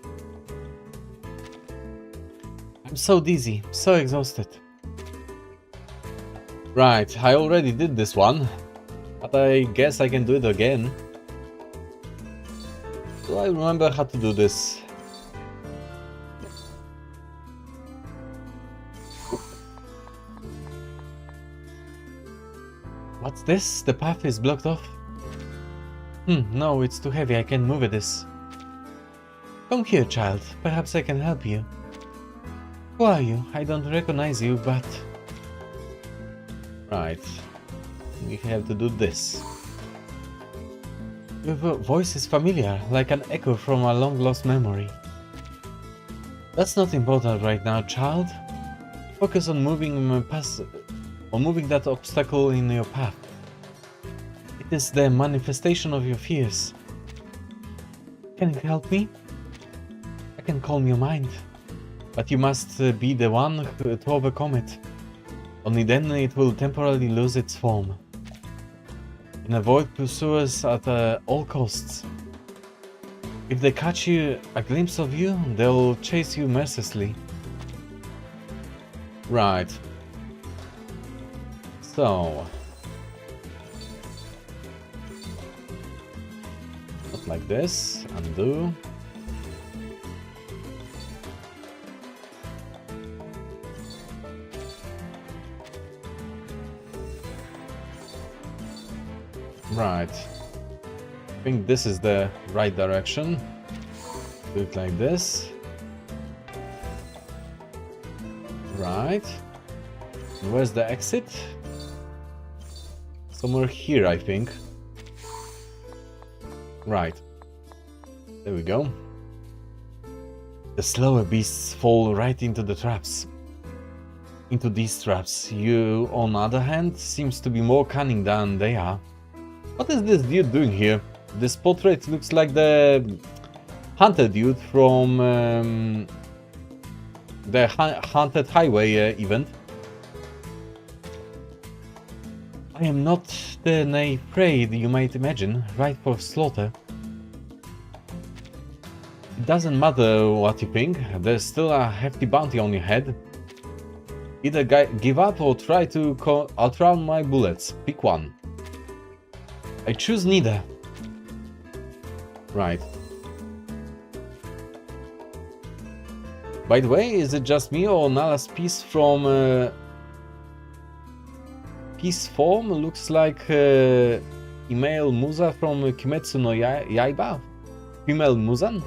I'm so dizzy, so exhausted. Right, I already did this one, but I guess I can do it again. Do I remember how to do this? What's this? The path is blocked off? No, it's too heavy, I can't move this. Come here, child. Perhaps I can help you. Who are you? I don't recognize you, but... Right. We have to do this. Your voice is familiar, like an echo from a long-lost memory. That's not important right now, child. Focus on moving that obstacle in your path. It is the manifestation of your fears. Can you help me? I can calm your mind, but you must be the one to overcome it. Only then it will temporarily lose its form. And avoid pursuers at all costs. If they catch a glimpse of you, they'll chase you mercilessly. Right. So... Not like this. Undo. Right. I think this is the right direction. Do it like this. Right. And where's the exit? Somewhere here, I think. Right. There we go. The slower beasts fall right into the traps. Into these traps. You, on the other hand, seems to be more cunning than they are. What is this dude doing here? This portrait looks like the hunter dude from the Haunted Highway event. I am not the naive prey you might imagine, right for slaughter. It doesn't matter what you think, there's still a hefty bounty on your head. Either give up or try to outrun my bullets. Pick one. I choose neither. Right. By the way, is it just me or Nala's piece from piece form looks like Immael Musa from Kimetsu no Yaiba? Female Musan?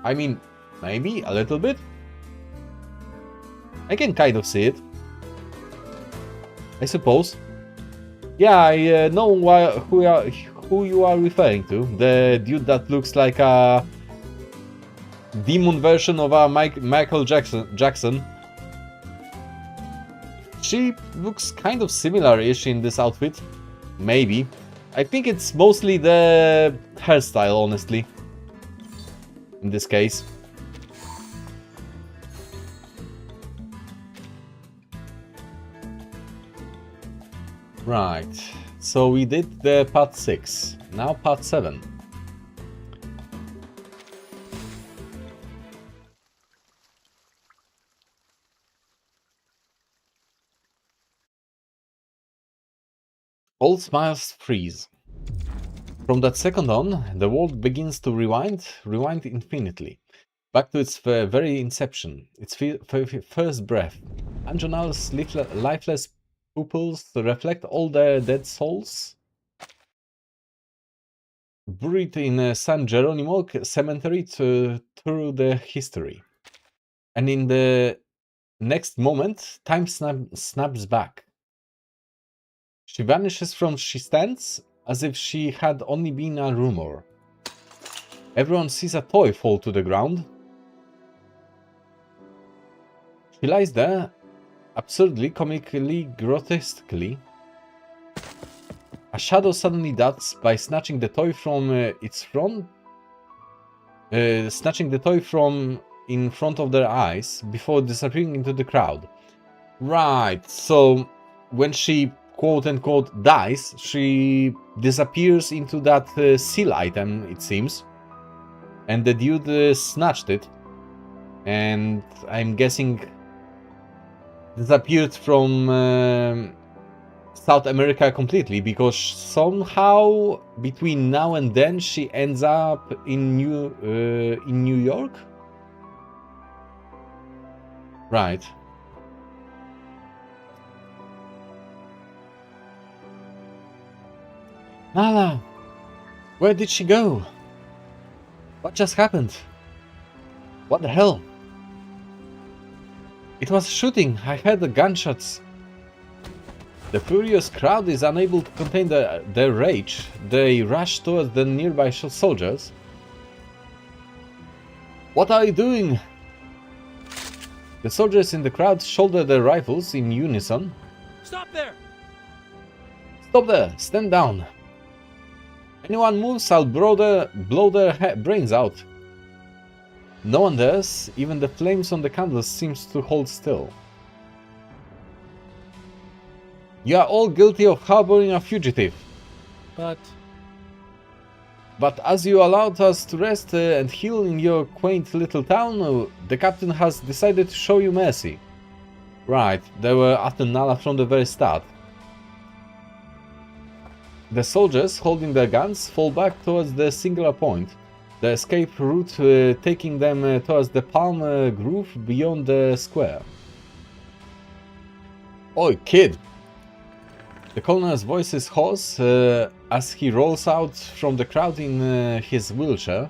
I mean, maybe a little bit. I can kind of see it, I suppose. Yeah, I know who you are referring to. The dude that looks like a demon version of a Michael Jackson. She looks kind of similar-ish in this outfit. Maybe. I think it's mostly the hairstyle, honestly. In this case. Right, so we did the part 6, now part 7. All smiles freeze. From that second on, the world begins to rewind infinitely. Back to its very inception, its first breath. Anjonal's lifeless pupils reflect all their dead souls buried in San Geronimo cemetery through the history. And in the next moment, time snaps back. She vanishes from she stands as if she had only been a rumor. Everyone sees a toy fall to the ground. He lies there, absurdly, comically, grotesquely. A shadow suddenly darts by snatching the toy from its front, snatching the toy from in front of their eyes before disappearing into the crowd. Right, so when she quote-unquote dies, she disappears into that seal item, it seems. And the dude snatched it. And I'm guessing disappeared from South America completely, because somehow between now and then she ends up in New York? Right. Nala, where did she go? What just happened? What the hell? It was shooting. I heard the gunshots. The furious crowd is unable to contain their rage. They rush towards the nearby soldiers. What are you doing? The soldiers in the crowd shoulder their rifles in unison. Stop there! Stop there! Stand down! Anyone moves, I'll blow their brains out. No one dares. Even the flames on the candles seems to hold still. You are all guilty of harboring a fugitive. But as you allowed us to rest and heal in your quaint little town, the captain has decided to show you mercy. Right, they were after Nala from the very start. The soldiers, holding their guns, fall back towards the singular point, the escape route taking them towards the palm grove beyond the square. Oi, kid! The colonel's voice is hoarse as he rolls out from the crowd in his wheelchair.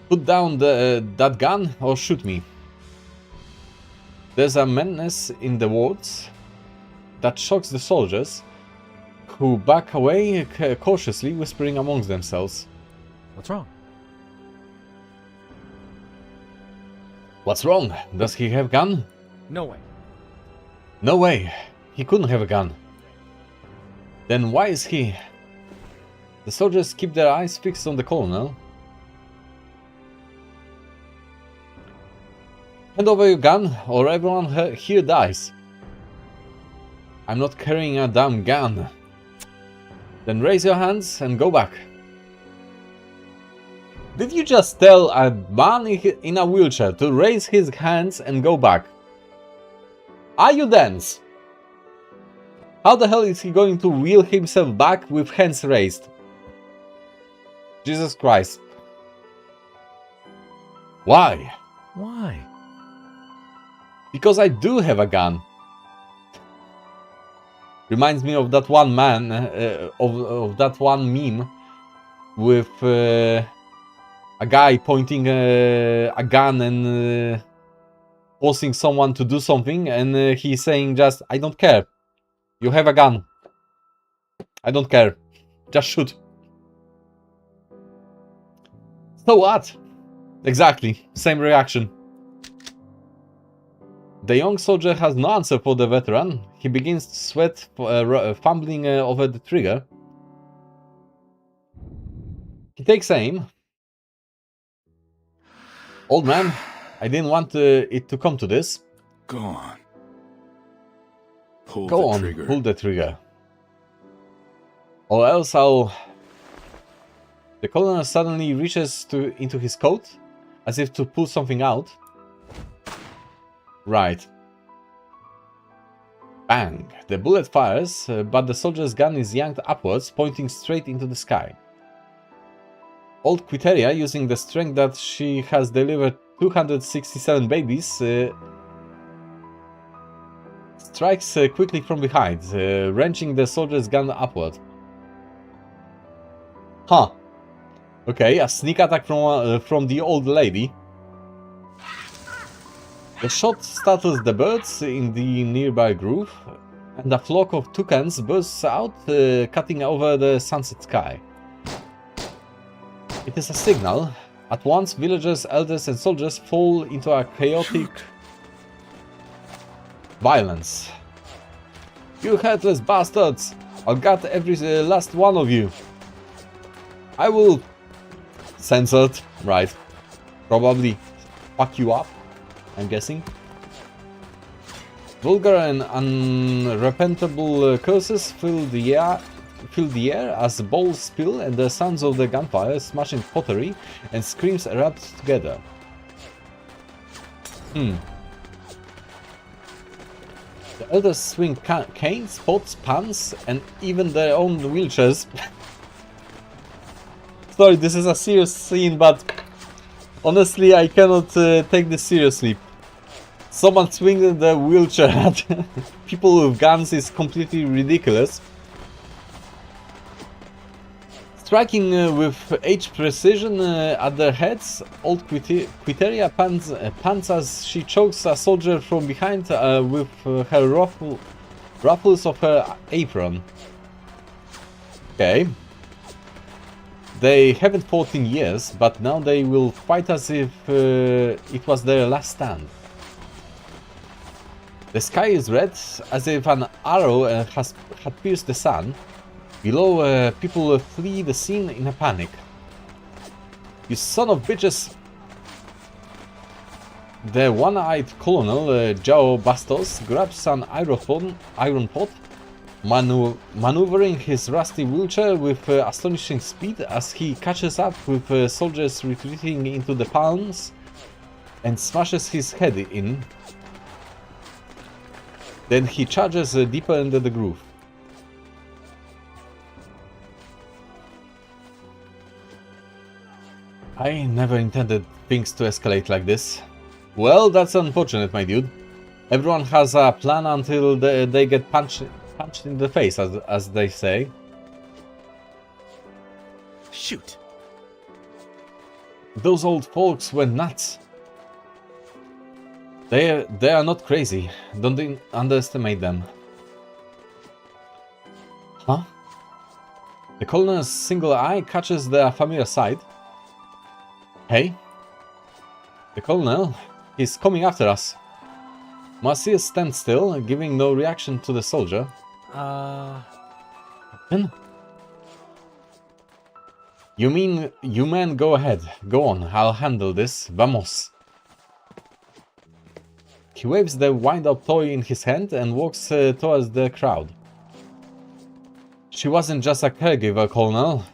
Put down that gun or shoot me. There's a menace in the words that shocks the soldiers, who back away cautiously, whispering amongst themselves. what's wrong? What's wrong? Does he have a gun? No way. No way. He couldn't have a gun. Then why is he... The soldiers keep their eyes fixed on the colonel. Hand over your gun, or everyone here dies. I'm not carrying a damn gun. Then raise your hands and go back. Did you just tell a man in a wheelchair to raise his hands and go back? Are you dense? How the hell is he going to wheel himself back with hands raised? Jesus Christ. Why? Why? Because I do have a gun. Reminds me of that one man, of that one meme with a guy pointing a gun and forcing someone to do something, and he's saying just, I don't care. You have a gun. I don't care. Just shoot. So what? Exactly. Same reaction. The young soldier has no answer for the veteran. He begins to sweat, fumbling over the trigger. He takes aim. Old man, I didn't want it to come to this. Go on. Pull Go the on, trigger. pull the trigger. Or else I'll... The colonel suddenly reaches into his coat, as if to pull something out. Right. Bang! The bullet fires, but the soldier's gun is yanked upwards, pointing straight into the sky. Old Quiteria, using the strength that she has delivered 267 babies, strikes quickly from behind, wrenching the soldier's gun upward. Huh. Okay, a sneak attack from the old lady. The shot startles the birds in the nearby grove, and a flock of toucans bursts out, cutting over the sunset sky. It is a signal. At once, villagers, elders, and soldiers fall into a chaotic violence. You headless bastards! I'll gut every last one of you. I will... Censored. Right. Probably fuck you up, I'm guessing. Vulgar and unrepentable curses fill the air as balls spill and the sounds of the gunfire, smashing pottery, and screams erupt together. The elders swing canes, pots, pans, and even their own wheelchairs. Sorry, this is a serious scene, but honestly, I cannot take this seriously. Someone swinging the wheelchair at people with guns is completely ridiculous. Striking with edge precision at their heads, old Quiteria pants as she chokes a soldier from behind with her ruffles of her apron. Okay. They haven't fought in years, but now they will fight as if it was their last stand. The sky is red, as if an arrow had pierced the sun. Below, people flee the scene in a panic. You son of bitches! The one-eyed colonel, João Bastos, grabs an iron pot, maneuvering his rusty wheelchair with astonishing speed as he catches up with soldiers retreating into the palms and smashes his head in. Then he charges deeper into the groove. I never intended things to escalate like this. Well, that's unfortunate, my dude. Everyone has a plan until they get punched in the face, as they say. Shoot. Those old folks went nuts. They are not crazy. Don't underestimate them. Huh? The colonel's single eye catches the familiar sight. Hey? The colonel is coming after us. Marcia stands still, giving no reaction to the soldier. Then? You mean, you men go ahead. Go on, I'll handle this. Vamos. He waves the wind-up toy in his hand and walks towards the crowd. She wasn't just a caregiver, Colonel.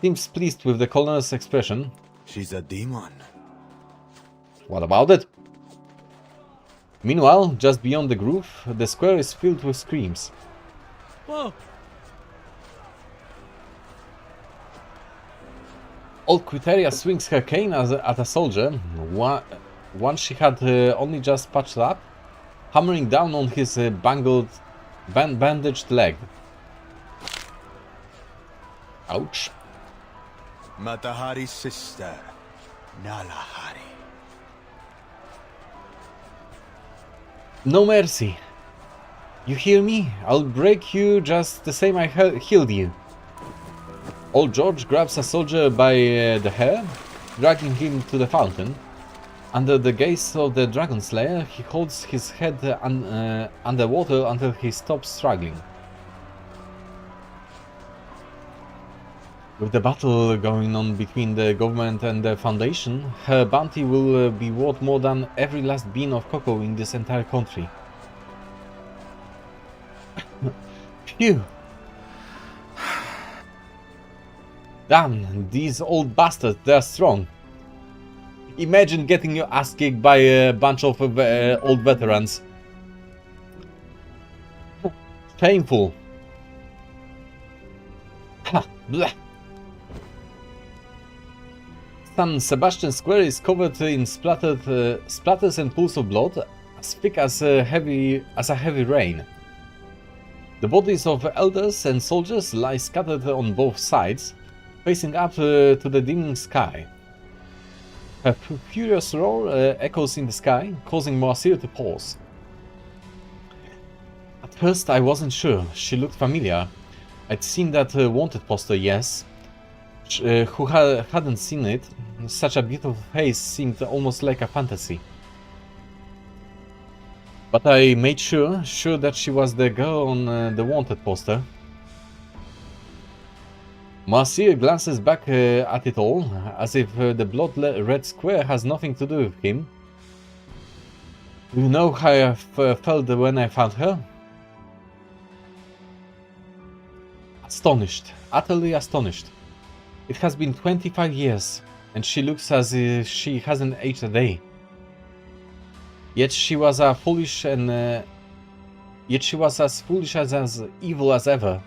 He seems pleased with the Colonel's expression. She's a demon. What about it? Meanwhile, just beyond the groove, the square is filled with screams. Whoa. Old Quiteria swings her cane at a soldier, one she had only just patched up, hammering down on his bandaged leg. Ouch. Matahari's sister, Nalahari. No mercy. You hear me? I'll break you just the same I healed you. Old George grabs a soldier by the hair, dragging him to the fountain. Under the gaze of the Dragon Slayer, he holds his head underwater until he stops struggling. With the battle going on between the government and the Foundation, her bounty will be worth more than every last bean of cocoa in this entire country. Phew! Damn, these old bastards, they're strong. Imagine getting your ass kicked by a bunch of old veterans. Painful. Ha! Bleh. San Sebastian Square is covered in splatters and pools of blood, as thick as a heavy rain. The bodies of elders and soldiers lie scattered on both sides, facing up to the dimming sky. Her furious roar echoes in the sky, causing Moasir to pause. At first I wasn't sure. She looked familiar. I'd seen that wanted poster, yes. who hadn't seen it, such a beautiful face seemed almost like a fantasy. But I made sure that she was the girl on the wanted poster. Marcia glances back at it all, as if the blood-red square has nothing to do with him. Do you know how I felt when I found her? Astonished, utterly astonished. It has been 25 years, and she looks as if she hasn't aged a day. Yet she was as foolish and as evil as ever.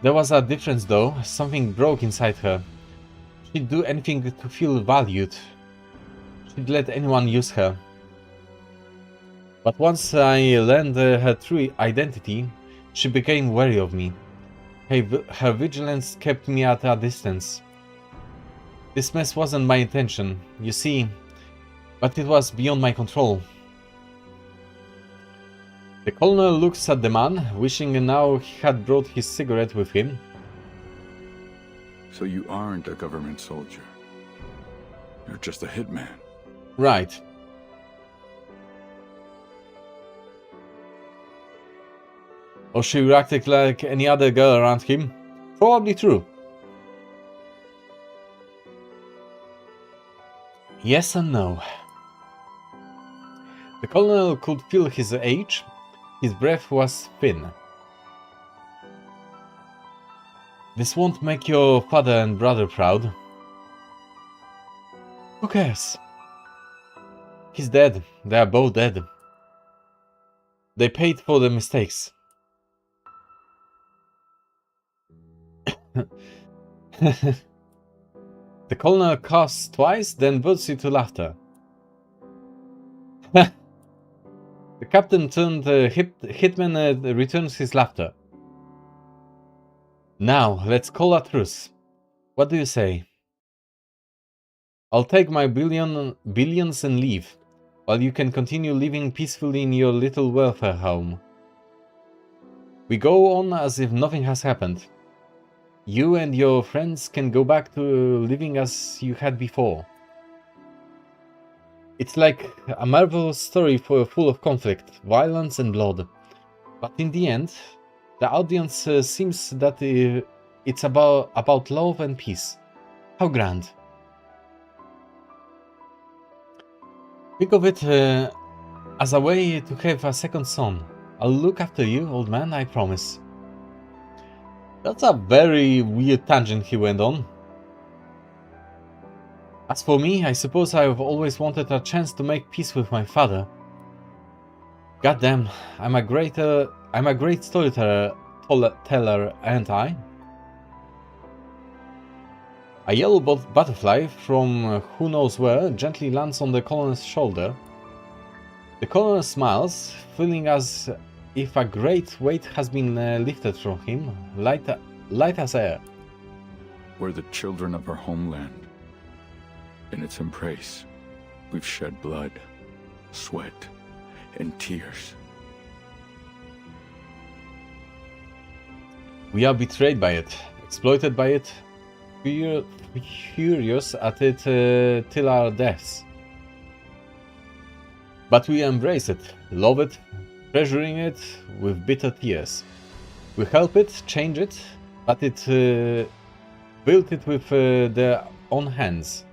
There was a difference though. Something broke inside her. She'd do anything to feel valued. She'd let anyone use her. But once I learned her true identity, she became wary of me. Her vigilance kept me at a distance. This mess wasn't my intention, you see, but it was beyond my control. The colonel looks at the man, wishing now he had brought his cigarette with him. So you aren't a government soldier. You're just a hitman. Right. Or she reacted like any other girl around him? Probably true. Yes and no. The colonel could feel his age. His breath was thin. This won't make your father and brother proud. Who cares? He's dead. They are both dead. They paid for their mistakes. The colonel coughs twice, then bursts into laughter. The captain turned hitman returns his laughter. Now, let's call a truce. What do you say? I'll take my billions and leave, while you can continue living peacefully in your little welfare home. We go on as if nothing has happened. You and your friends can go back to living as you had before. It's like a marvelous story full of conflict, violence and blood. But in the end, the audience seems that it's about love and peace. How grand. Think of it as a way to have a second son. I'll look after you, old man, I promise. That's a very weird tangent he went on. As for me, I suppose I've always wanted a chance to make peace with my father. Goddamn, I'm a great storyteller, aren't I? A yellow butterfly from who knows where gently lands on the colonel's shoulder. The colonel smiles, feeling as if a great weight has been lifted from him, light as air. We're the children of our homeland. In its embrace, we've shed blood, sweat, and tears. We are betrayed by it, exploited by it, furious at it till our deaths. But we embrace it, love it, treasuring it with bitter tears. We help it, change it, but it built it with their own hands.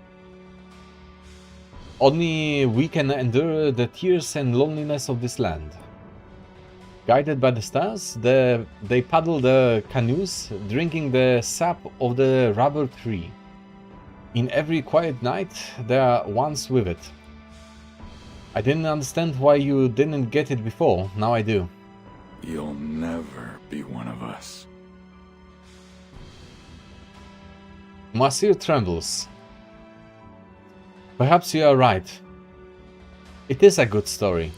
Only we can endure the tears and loneliness of this land. Guided by the stars, they paddle the canoes, drinking the sap of the rubber tree. In every quiet night, they are once with it. I didn't understand why you didn't get it before, now I do. You'll never be one of us. Masir trembles. Perhaps you are right. It is a good story.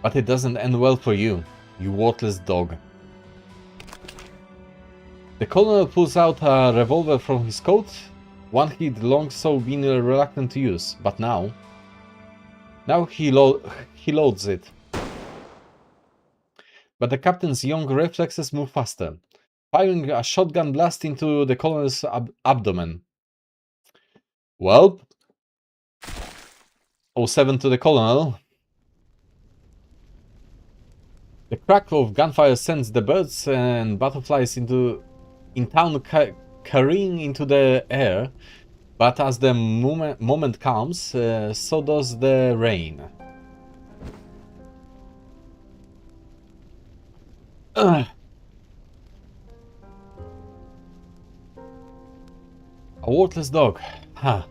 But it doesn't end well for you, you worthless dog. The colonel pulls out a revolver from his coat, one he'd long so been reluctant to use, but now he loads it. But the captain's young reflexes move faster. firing a shotgun blast into the colonel's abdomen. Well, 07 to the colonel. The crack of gunfire sends the birds and butterflies in town carrying into the air, but as the moment comes, so does the rain. Ugh. A worthless dog. Huh.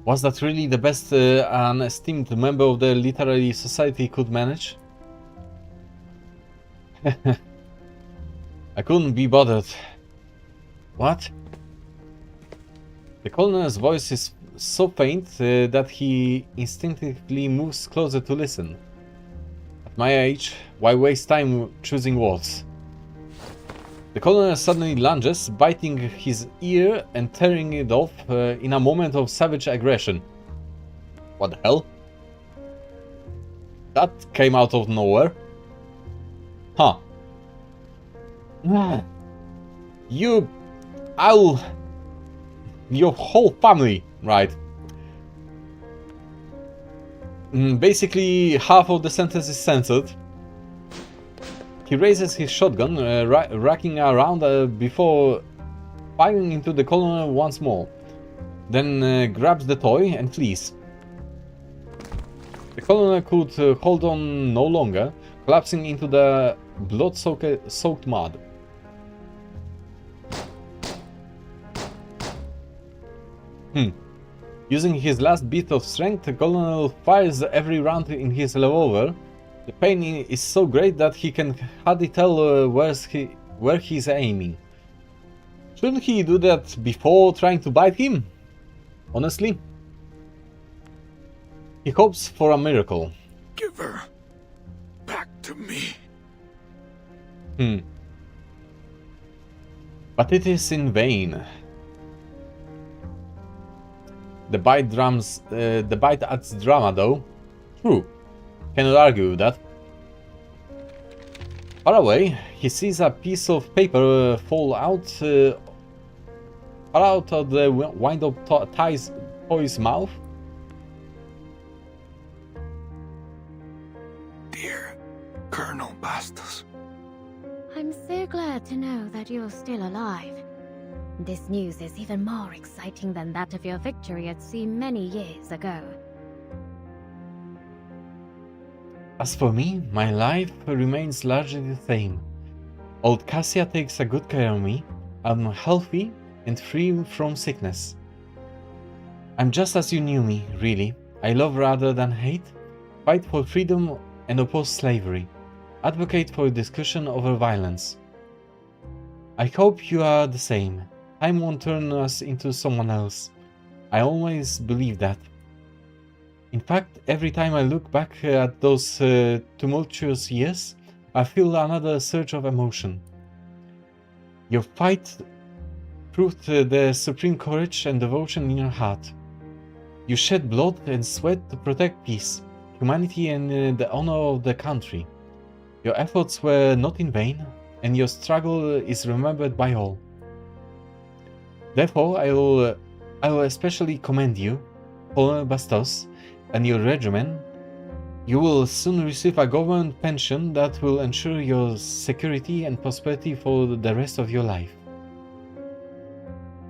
Was that really the best an esteemed member of the literary society could manage? I couldn't be bothered. What? The colonel's voice is so faint that he instinctively moves closer to listen. At my age, why waste time choosing words? The colonel suddenly lunges, biting his ear and tearing it off in a moment of savage aggression. What the hell? That came out of nowhere. Huh. You... Your whole family, right? Basically, half of the sentence is censored. He raises his shotgun, racking around before firing into the colonel once more. Then grabs the toy and flees. The colonel could hold on no longer, collapsing into the blood-soaked mud. Using his last bit of strength, the colonel fires every round in his revolver. The pain is so great that he can hardly tell where he's aiming. Shouldn't he do that before trying to bite him? Honestly? He hopes for a miracle. Give her back to me. But it is in vain. The bite adds drama though. True. Cannot argue with that. Far away, he sees a piece of paper fall out of the wind-up toy's mouth. Dear Colonel Bastos. I'm so glad to know that you're still alive. This news is even more exciting than that of your victory at sea many years ago. As for me, my life remains largely the same. Old Cassia takes a good care of me. I'm healthy and free from sickness. I'm just as you knew me, really. I love rather than hate, fight for freedom and oppose slavery, advocate for discussion over violence. I hope you are the same. Time won't turn us into someone else. I always believe that. In fact, every time I look back at those tumultuous years, I feel another surge of emotion. Your fight proved the supreme courage and devotion in your heart. You shed blood and sweat to protect peace, humanity and the honor of the country. Your efforts were not in vain, and your struggle is remembered by all. Therefore, I will especially commend you, Colonel Bastos, and your regiment. You will soon receive a government pension that will ensure your security and prosperity for the rest of your life.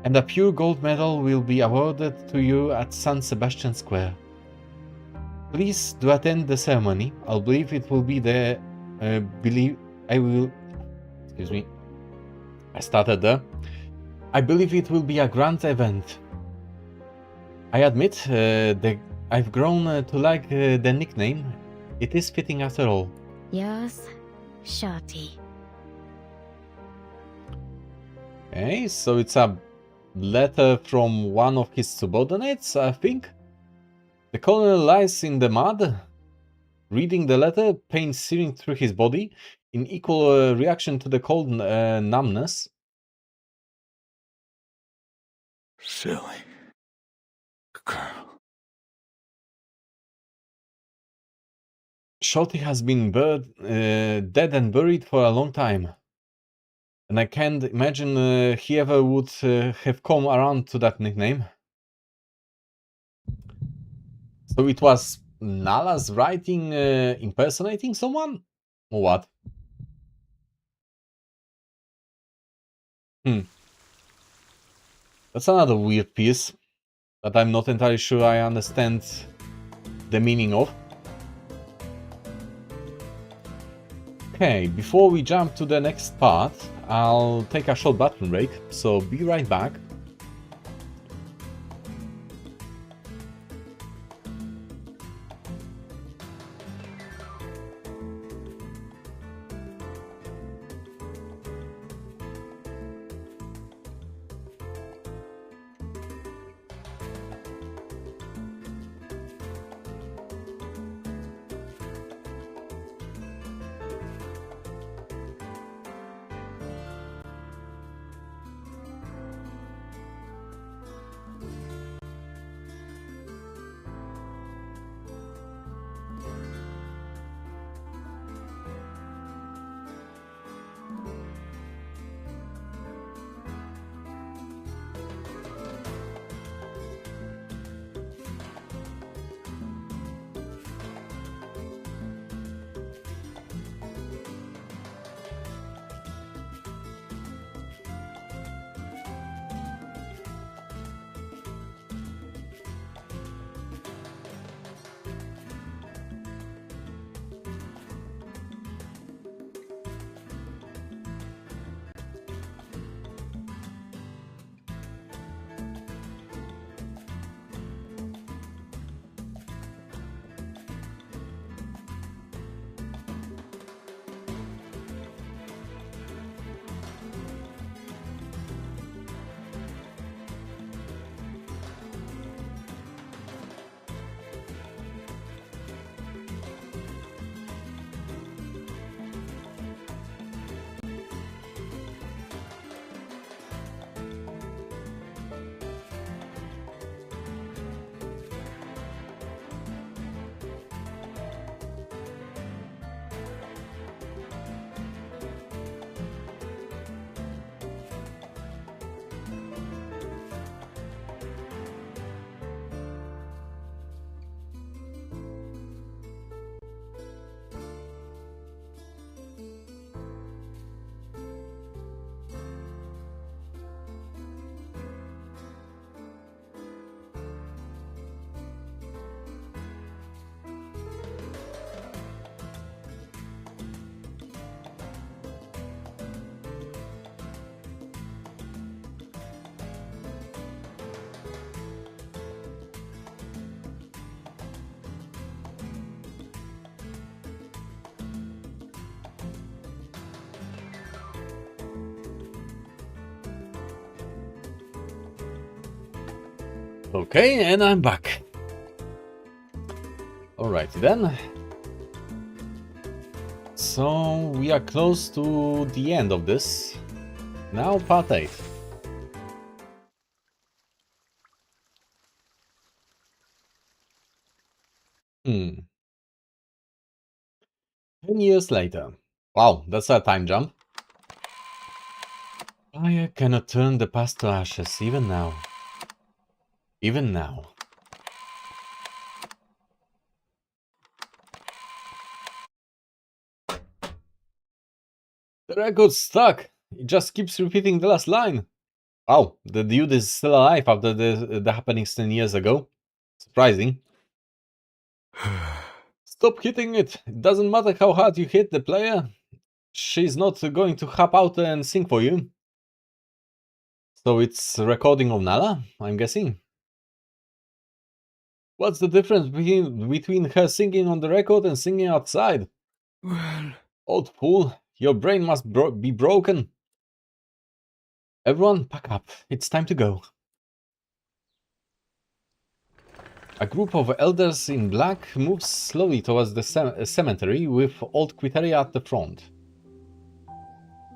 And a pure gold medal will be awarded to you at San Sebastian Square. Please do attend the ceremony. I believe it will be the I believe it will be a grand event. I admit I've grown to like the nickname. It is fitting after all. Yours, Shorty. Okay, so it's a letter from one of his subordinates, I think. The colonel lies in the mud, reading the letter, pain searing through his body, in equal reaction to the cold numbness. Silly girl. Shorty has been dead and buried for a long time. And I can't imagine he ever would have come around to that nickname. So it was Nala's writing impersonating someone? Or what? That's another weird piece that I'm not entirely sure I understand the meaning of. Okay, before we jump to the next part, I'll take a short bathroom break, so be right back. Okay, and I'm back. Alrighty then. So we are close to the end of this. Now part 8. Hmm. 10 years later. Wow, that's a time jump. Fire cannot turn the past to ashes, even now. Even now. The record's stuck. It just keeps repeating the last line. Wow, the dude is still alive after the happenings 10 years ago. Surprising. Stop hitting it. It doesn't matter how hard you hit the player. She's not going to hop out and sing for you. So it's a recording of Nala, I'm guessing. What's the difference between her singing on the record and singing outside? Well, Old fool, your brain must be broken. Everyone, pack up. It's time to go. A group of elders in black moves slowly towards the cemetery with old Quiteria at the front.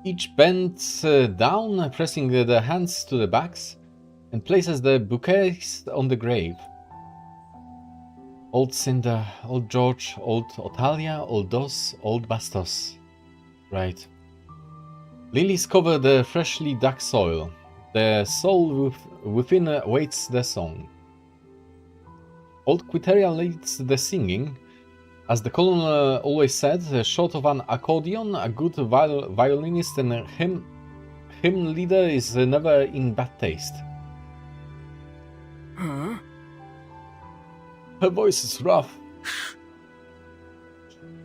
Each bends down, pressing their hands to the backs, and places the bouquets on the grave. Old Cinder, Old George, Old Otalia, Old Dos, Old Bastos. Right. Lilies cover the freshly dug soil. The soul within awaits the song. Old Quiteria leads the singing. As the colonel always said, short of an accordion, a good violinist and a hymn leader is never in bad taste. Huh? Her voice is rough.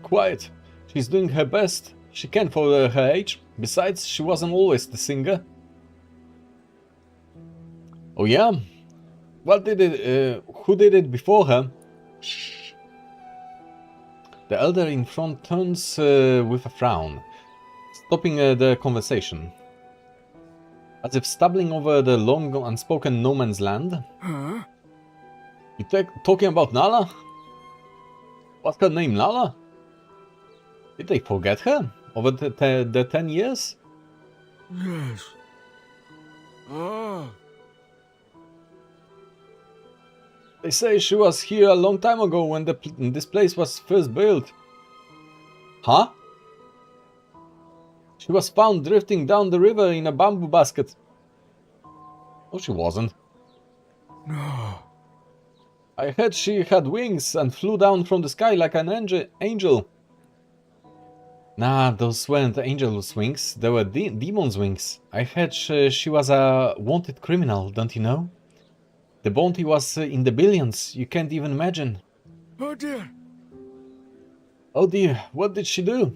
Quiet. She's doing her best. She can for her age. Besides, she wasn't always the singer. Oh yeah? What did it? Who did it before her? The elder in front turns with a frown, stopping the conversation. As if stumbling over the long unspoken no man's land. Huh? You talking about Nala? What's her name, Nala? Did they forget her over the 10 years? Yes. Ah. They say she was here a long time ago when this place was first built. Huh? She was found drifting down the river in a bamboo basket. Oh, she wasn't. No. I heard she had wings and flew down from the sky like an angel. Nah, those weren't angel's wings, they were demon's wings. I heard she was a wanted criminal, don't you know? The bounty was in the billions, you can't even imagine. Oh dear. Oh dear, what did she do?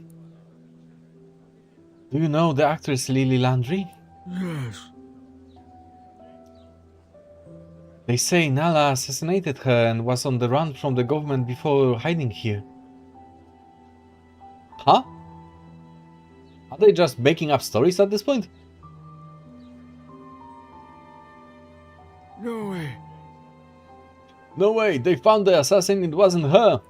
Do you know the actress Lily Landry? Yes. They say Nala assassinated her and was on the run from the government before hiding here. Huh? Are they just making up stories at this point? No way. No way, they found the assassin, it wasn't her.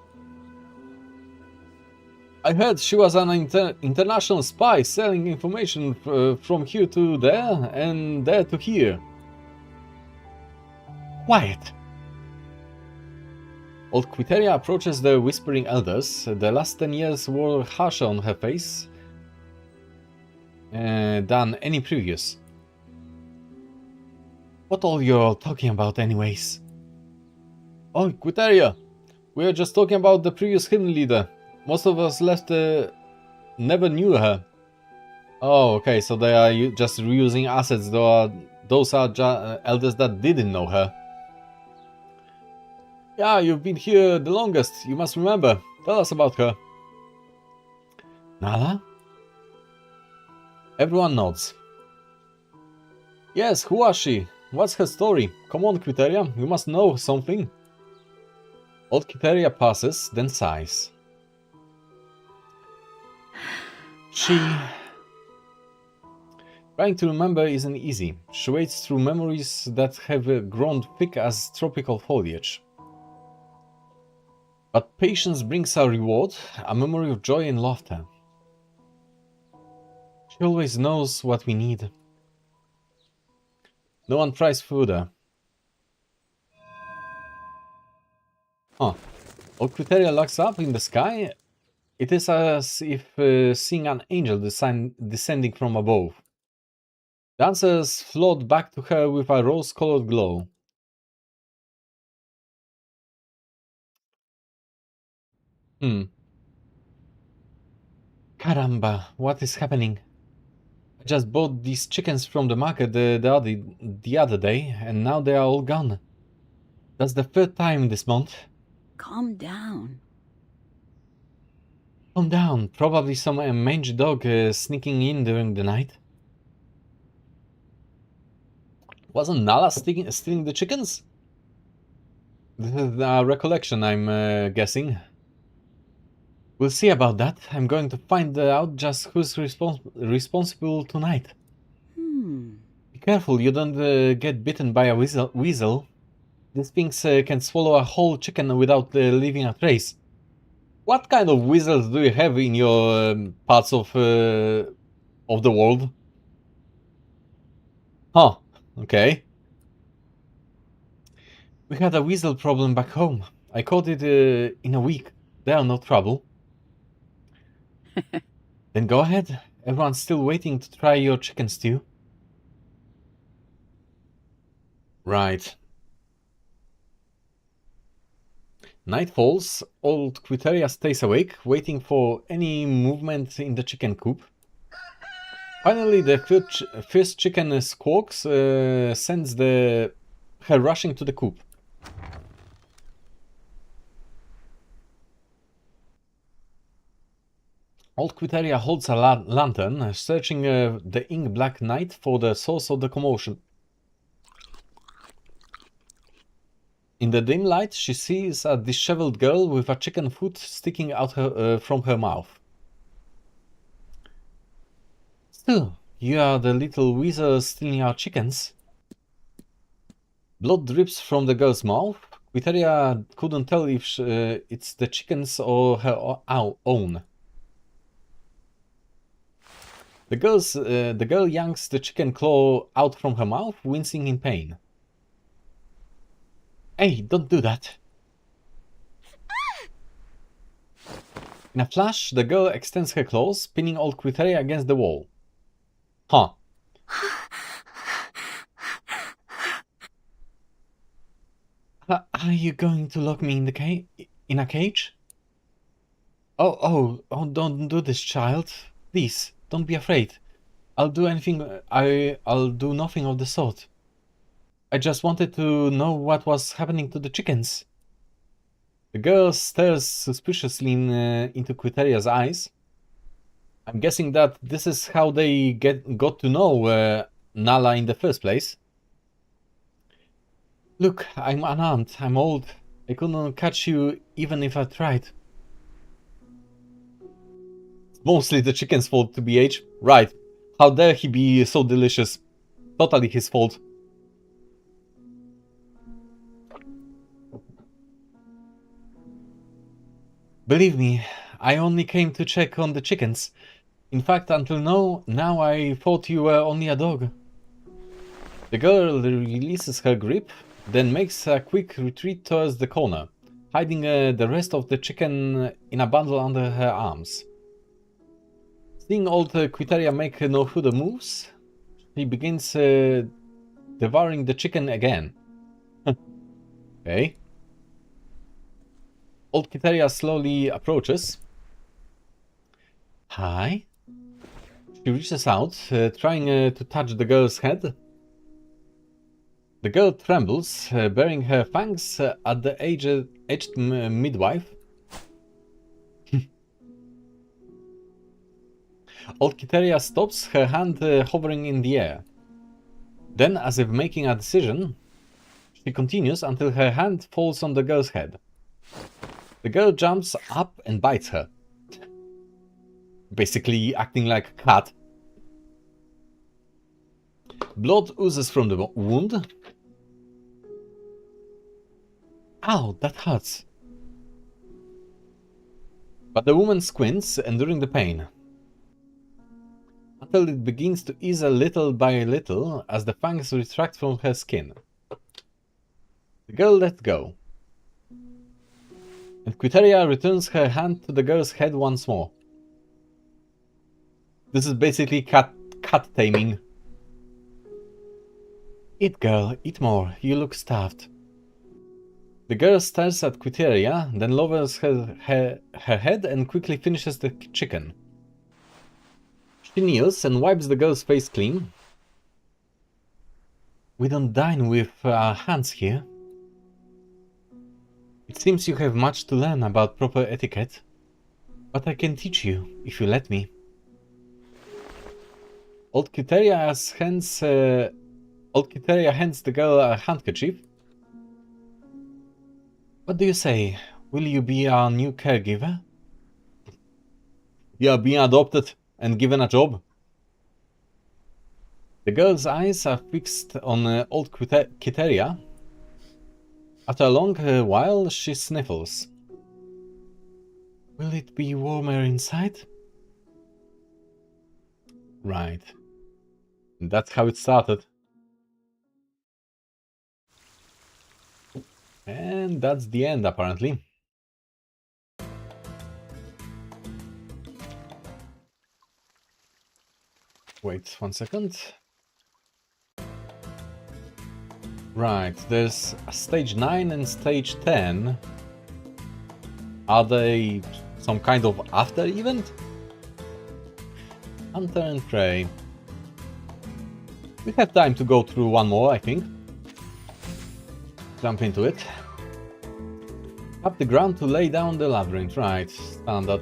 I heard she was an international spy selling information from here to there and there to here. Quiet. Old Quiteria approaches the whispering elders. The last 10 years were harsher on her face than any previous. What all you all talking about anyways? Oh, Quiteria! We are just talking about the previous hidden leader. Most of us left never knew her. Oh, okay, so they are just reusing assets. Those are elders that didn't know her. Yeah, you've been here the longest, you must remember. Tell us about her. Nala? Everyone nods. Yes, who was she? What's her story? Come on, Quiteria, you must know something. Old Quiteria passes, then sighs. Trying to remember isn't easy. She wades through memories that have grown thick as tropical foliage. But patience brings a reward, a memory of joy and laughter. She always knows what we need. No one tries further. Huh. Old Quiteria looks up in the sky. It is as if seeing an angel descending from above. The answers float back to her with a rose-colored glow. Caramba, what is happening? I just bought these chickens from the market the other day, and now they are all gone. That's the third time this month. Calm down. Calm down, probably some mangy dog sneaking in during the night. Wasn't Nala stealing the chickens? This is a recollection, I'm guessing. We'll see about that. I'm going to find out just who's responsible tonight. Be careful you don't get bitten by a weasel. These things can swallow a whole chicken without leaving a trace. What kind of weasels do you have in your parts of the world? Huh, okay. We had a weasel problem back home. I caught it in a week. They are no trouble. Then go ahead. Everyone's still waiting to try your chicken stew. Right. Night falls, old Quiteria stays awake, waiting for any movement in the chicken coop. Finally, the first chicken squawks, sends her rushing to the coop. Old Quiteria holds a lantern, searching the ink-black night for the source of the commotion. In the dim light, she sees a disheveled girl with a chicken foot sticking out from her mouth. "So, you are the little weasel stealing our chickens?" Blood drips from the girl's mouth. Quiteria couldn't tell if it's the chickens or her own. The girl yanks the chicken claw out from her mouth, wincing in pain. "Hey, don't do that." In a flash, the girl extends her claws, pinning old Quiteria against the wall. Huh. Are you going to lock me in a cage? Oh, don't do this, child. Please, don't be afraid. I'll do nothing of the sort. I just wanted to know what was happening to the chickens. The girl stares suspiciously into Quiteria's eyes. I'm guessing that this is how they got to know Nala in the first place. Look, I'm unarmed, I'm old. I couldn't catch you even if I tried. It's mostly the chicken's fault, TBH. Right. How dare he be so delicious. Totally his fault. Believe me, I only came to check on the chickens. In fact, until now I thought you were only a dog. The girl releases her grip, then makes a quick retreat towards the corner, hiding the rest of the chicken in a bundle under her arms. Seeing old Quiteria make no further moves, she begins devouring the chicken again. Okay. Old Quiteria slowly approaches. Hi. She reaches out, trying to touch the girl's head. The girl trembles, baring her fangs at the aged midwife. Old Quiteria stops, her hand hovering in the air. Then, as if making a decision, she continues until her hand falls on the girl's head. The girl jumps up and bites her. Basically acting like a cat. Blood oozes from the wound. Ow, that hurts. But the woman squints, enduring the pain, until it begins to ease a little by little as the fangs retract from her skin. The girl lets go, and Quiteria returns her hand to the girl's head once more. This is basically cat taming. Eat, girl, eat more, you look starved. The girl stares at Quiteria, then lowers her head and quickly finishes the chicken. She kneels and wipes the girl's face clean. We don't dine with our hands here. It seems you have much to learn about proper etiquette, but I can teach you, if you let me. Old Quiteria hands the girl a handkerchief. What do you say? Will you be our new caregiver? You are being adopted and given a job. The girl's eyes are fixed on old Quiteria. After a long while, she sniffles. Will it be warmer inside? Right. That's how it started. And that's the end, apparently. wait 1 second. Right, there's stage 9 and stage 10. Are they some kind of after event? Hunter and prey. We have time to go through one more, I think. Jump into it. Up the ground to lay down the labyrinth, right, standard.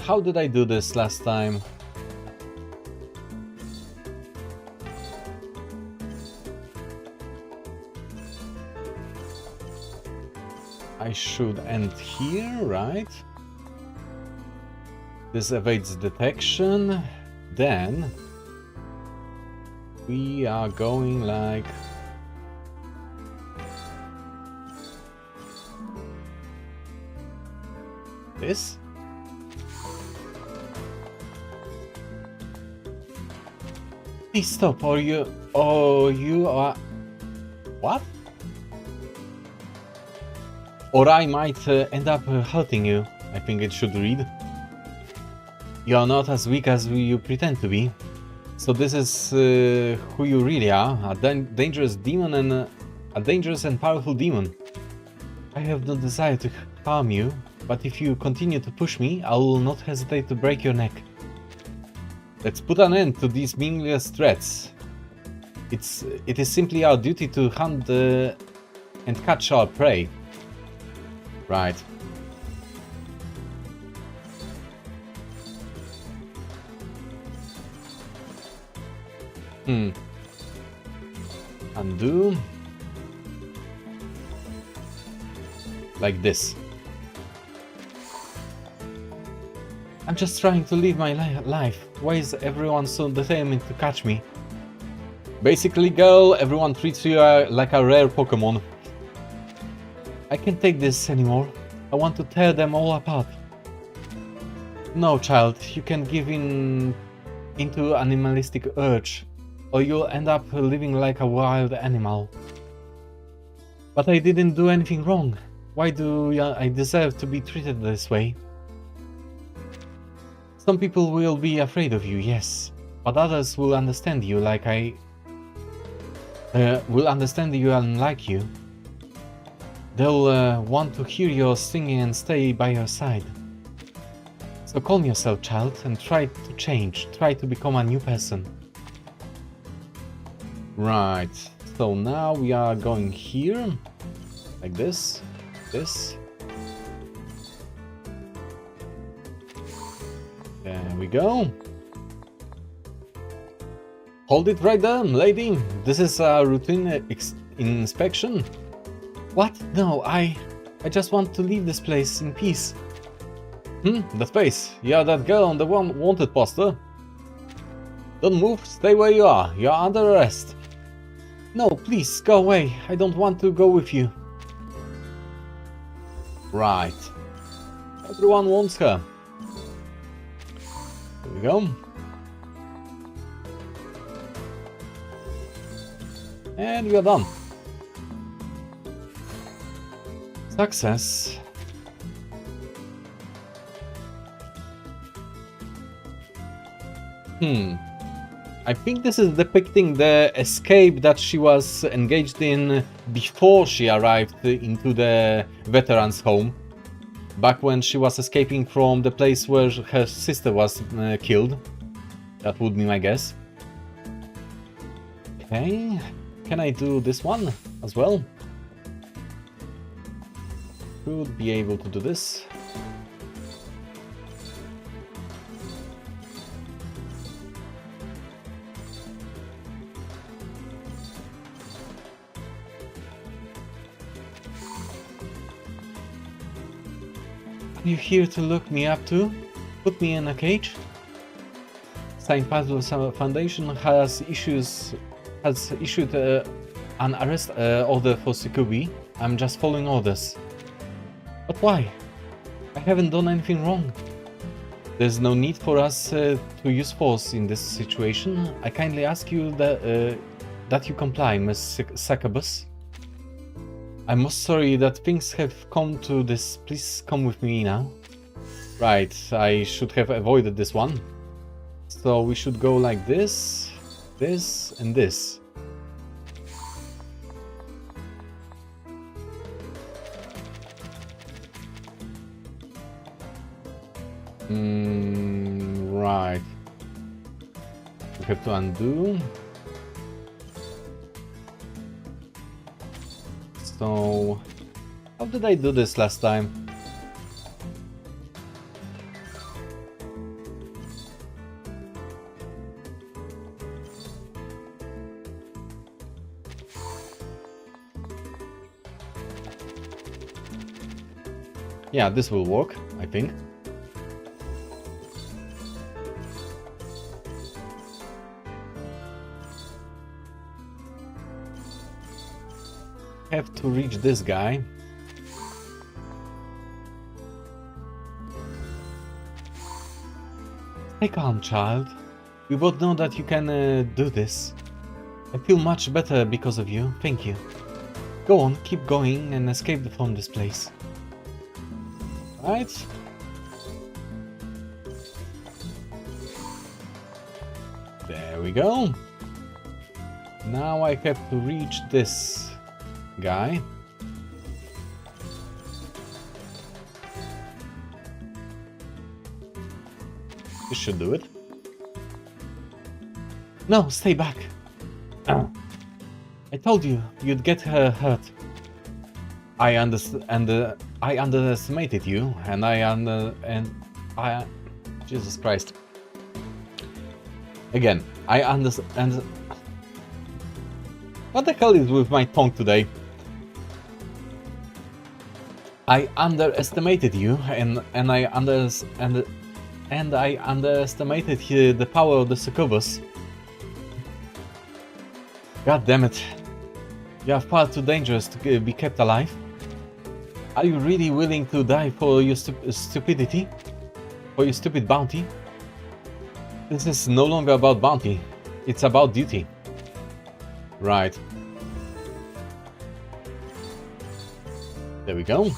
How did I do this last time? I should end here, right? This evades detection. Then we are going like this. Please stop, or you are... What? Or I might end up hurting you, I think it should read. You are not as weak as you pretend to be. So this is who you really are, a dangerous demon and a dangerous and powerful demon. I have no desire to harm you, but if you continue to push me, I will not hesitate to break your neck. Let's put an end to these meaningless threats. It is simply our duty to hunt and catch our prey. Right. Undo. Like this. I'm just trying to live my life. Why is everyone so determined to catch me? Basically, girl, everyone treats you like a rare Pokemon. I can't take this anymore. I want to tear them all apart. No, child, you can give into animalistic urge, or you'll end up living like a wild animal. But I didn't do anything wrong. Why do I deserve to be treated this way? Some people will be afraid of you, yes, but others will understand you like will understand you unlike you. They'll want to hear your singing and stay by your side. So calm yourself, child, and try to change. Try to become a new person. Right, so now we are going here, like this, this. There we go. Hold it right there, lady. This is a routine inspection. What? No, I just want to leave this place in peace. That face. You're that girl on the wanted poster. Don't move, stay where you are. You're under arrest. No, please, go away. I don't want to go with you. Right. Everyone wants her. There we go. And we are done. Success. I think this is depicting the escape that she was engaged in before she arrived into the veterans' home. Back when she was escaping from the place where her sister was killed. That would be my guess. Okay, can I do this one as well? Should be able to do this. Are you here to look me up too? Put me in a cage? Saint Paul's Foundation has issued an arrest order for Sukubi. I'm just following orders. But why? I haven't done anything wrong. There's no need for us to use force in this situation. I kindly ask you that you comply, Miss Succubus. I'm most sorry that things have come to this. Please come with me now. Right, I should have avoided this one. So we should go like this, this, and this. Right. We have to undo. So, how did I do this last time? Yeah, this will work, I think. Have to reach this guy. Stay calm, child. We both know that you can do this. I feel much better because of you. Thank you. Go on, keep going and escape from this place. Right? There we go. Now I have to reach this guy. This should do it. No, stay back. I told you you'd get her hurt. I underestimated you, and I Jesus Christ. Again, I understand. What the hell is with my tongue today? I underestimated you, and I underestimated the power of the succubus. God damn it! You are far too dangerous to be kept alive. Are you really willing to die for your stupidity? For your stupid bounty? This is no longer about bounty. It's about duty. Right. There we go.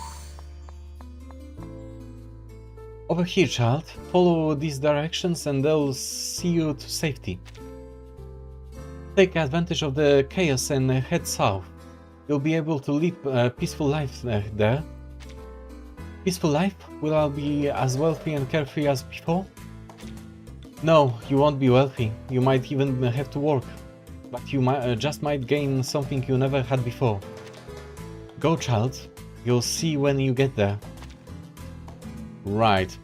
Over here, child. Follow these directions and they'll see you to safety. Take advantage of the chaos and head south. You'll be able to live a peaceful life there. Peaceful life? Will I be as wealthy and carefree as before? No, you won't be wealthy. You might even have to work. But you just might gain something you never had before. Go, child. You'll see when you get there. Right.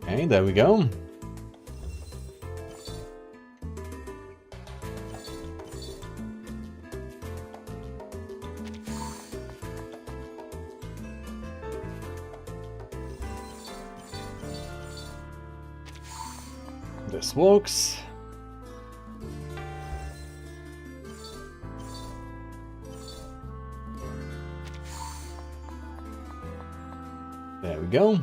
Okay, there we go. This works. There we go.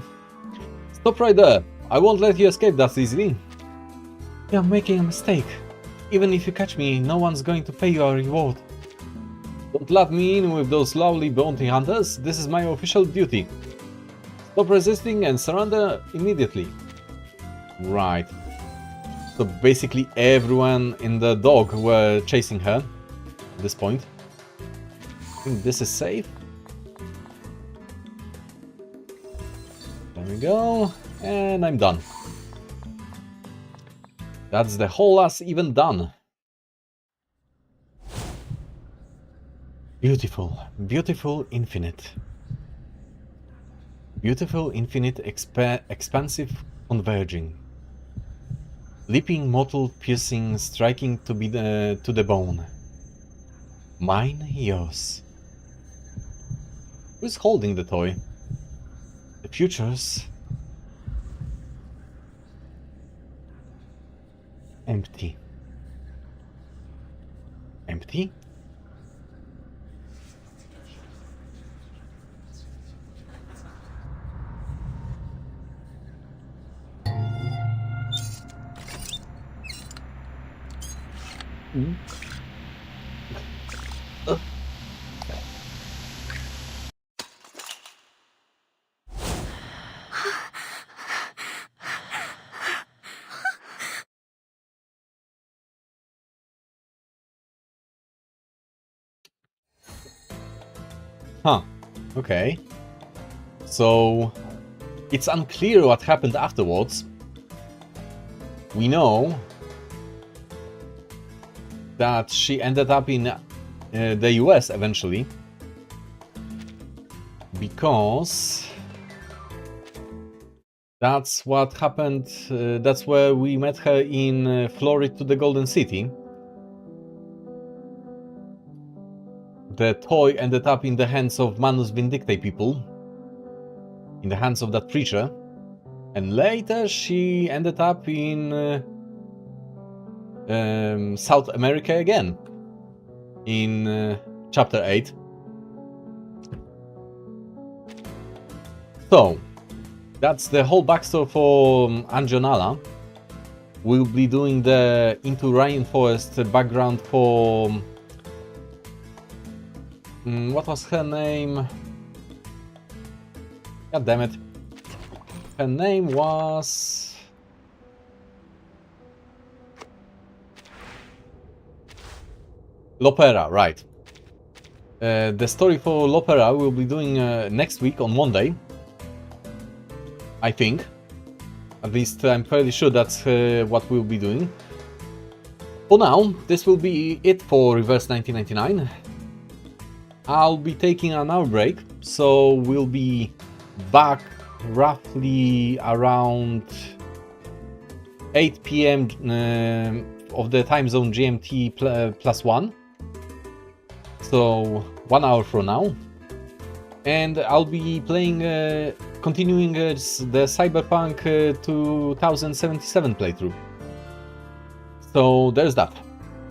Stop right there. I won't let you escape that easily. You're making a mistake. Even if you catch me, no one's going to pay you a reward. Don't let me in with those lovely bounty hunters. This is my official duty. Stop resisting and surrender immediately. Right. So basically everyone in the dog were chasing her at this point. I think this is safe. There we go. And I'm done. That's the whole last event done. Beautiful, beautiful, infinite. Beautiful, infinite, expansive, converging. Leaping, mortal, piercing, striking to the bone. Mine, yours. Who's holding the toy? The future's empty. Empty? Huh. Okay. So it's unclear what happened afterwards. We know that she ended up in the US eventually, because that's what happened. That's where we met her in Florida to the Golden City. The toy ended up in the hands of Manus Vindictae people, in the hands of that preacher, and later she ended up in South America again, in chapter 8. So, that's the whole backstory for Anjanala. We'll be doing the Into Rainforest background for... what was her name? God damn it. Her name was... Lopera, right. The story for Lopera we'll be doing next week on Monday. I think. At least I'm fairly sure that's what we'll be doing. For now, this will be it for Reverse 1999. I'll be taking an hour break, so we'll be back roughly around 8 PM of the time zone GMT +1. So 1 hour from now. And I'll be playing, continuing the Cyberpunk 2077 playthrough. So there's that.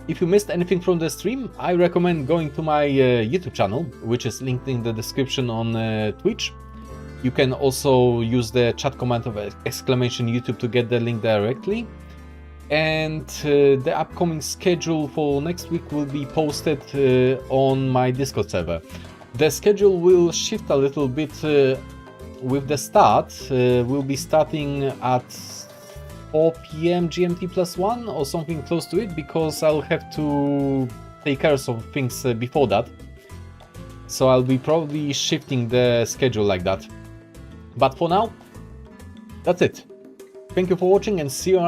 If you missed anything from the stream, I recommend going to my YouTube channel, which is linked in the description on Twitch. You can also use the chat command of exclamation YouTube to get the link directly. And the upcoming schedule for next week will be posted on my Discord server. The schedule will shift a little bit with the start. We'll be starting at 4 PM GMT +1 or something close to it, because I'll have to take care of some things before that. So I'll be probably shifting the schedule like that. But for now, that's it. Thank you for watching and see you around.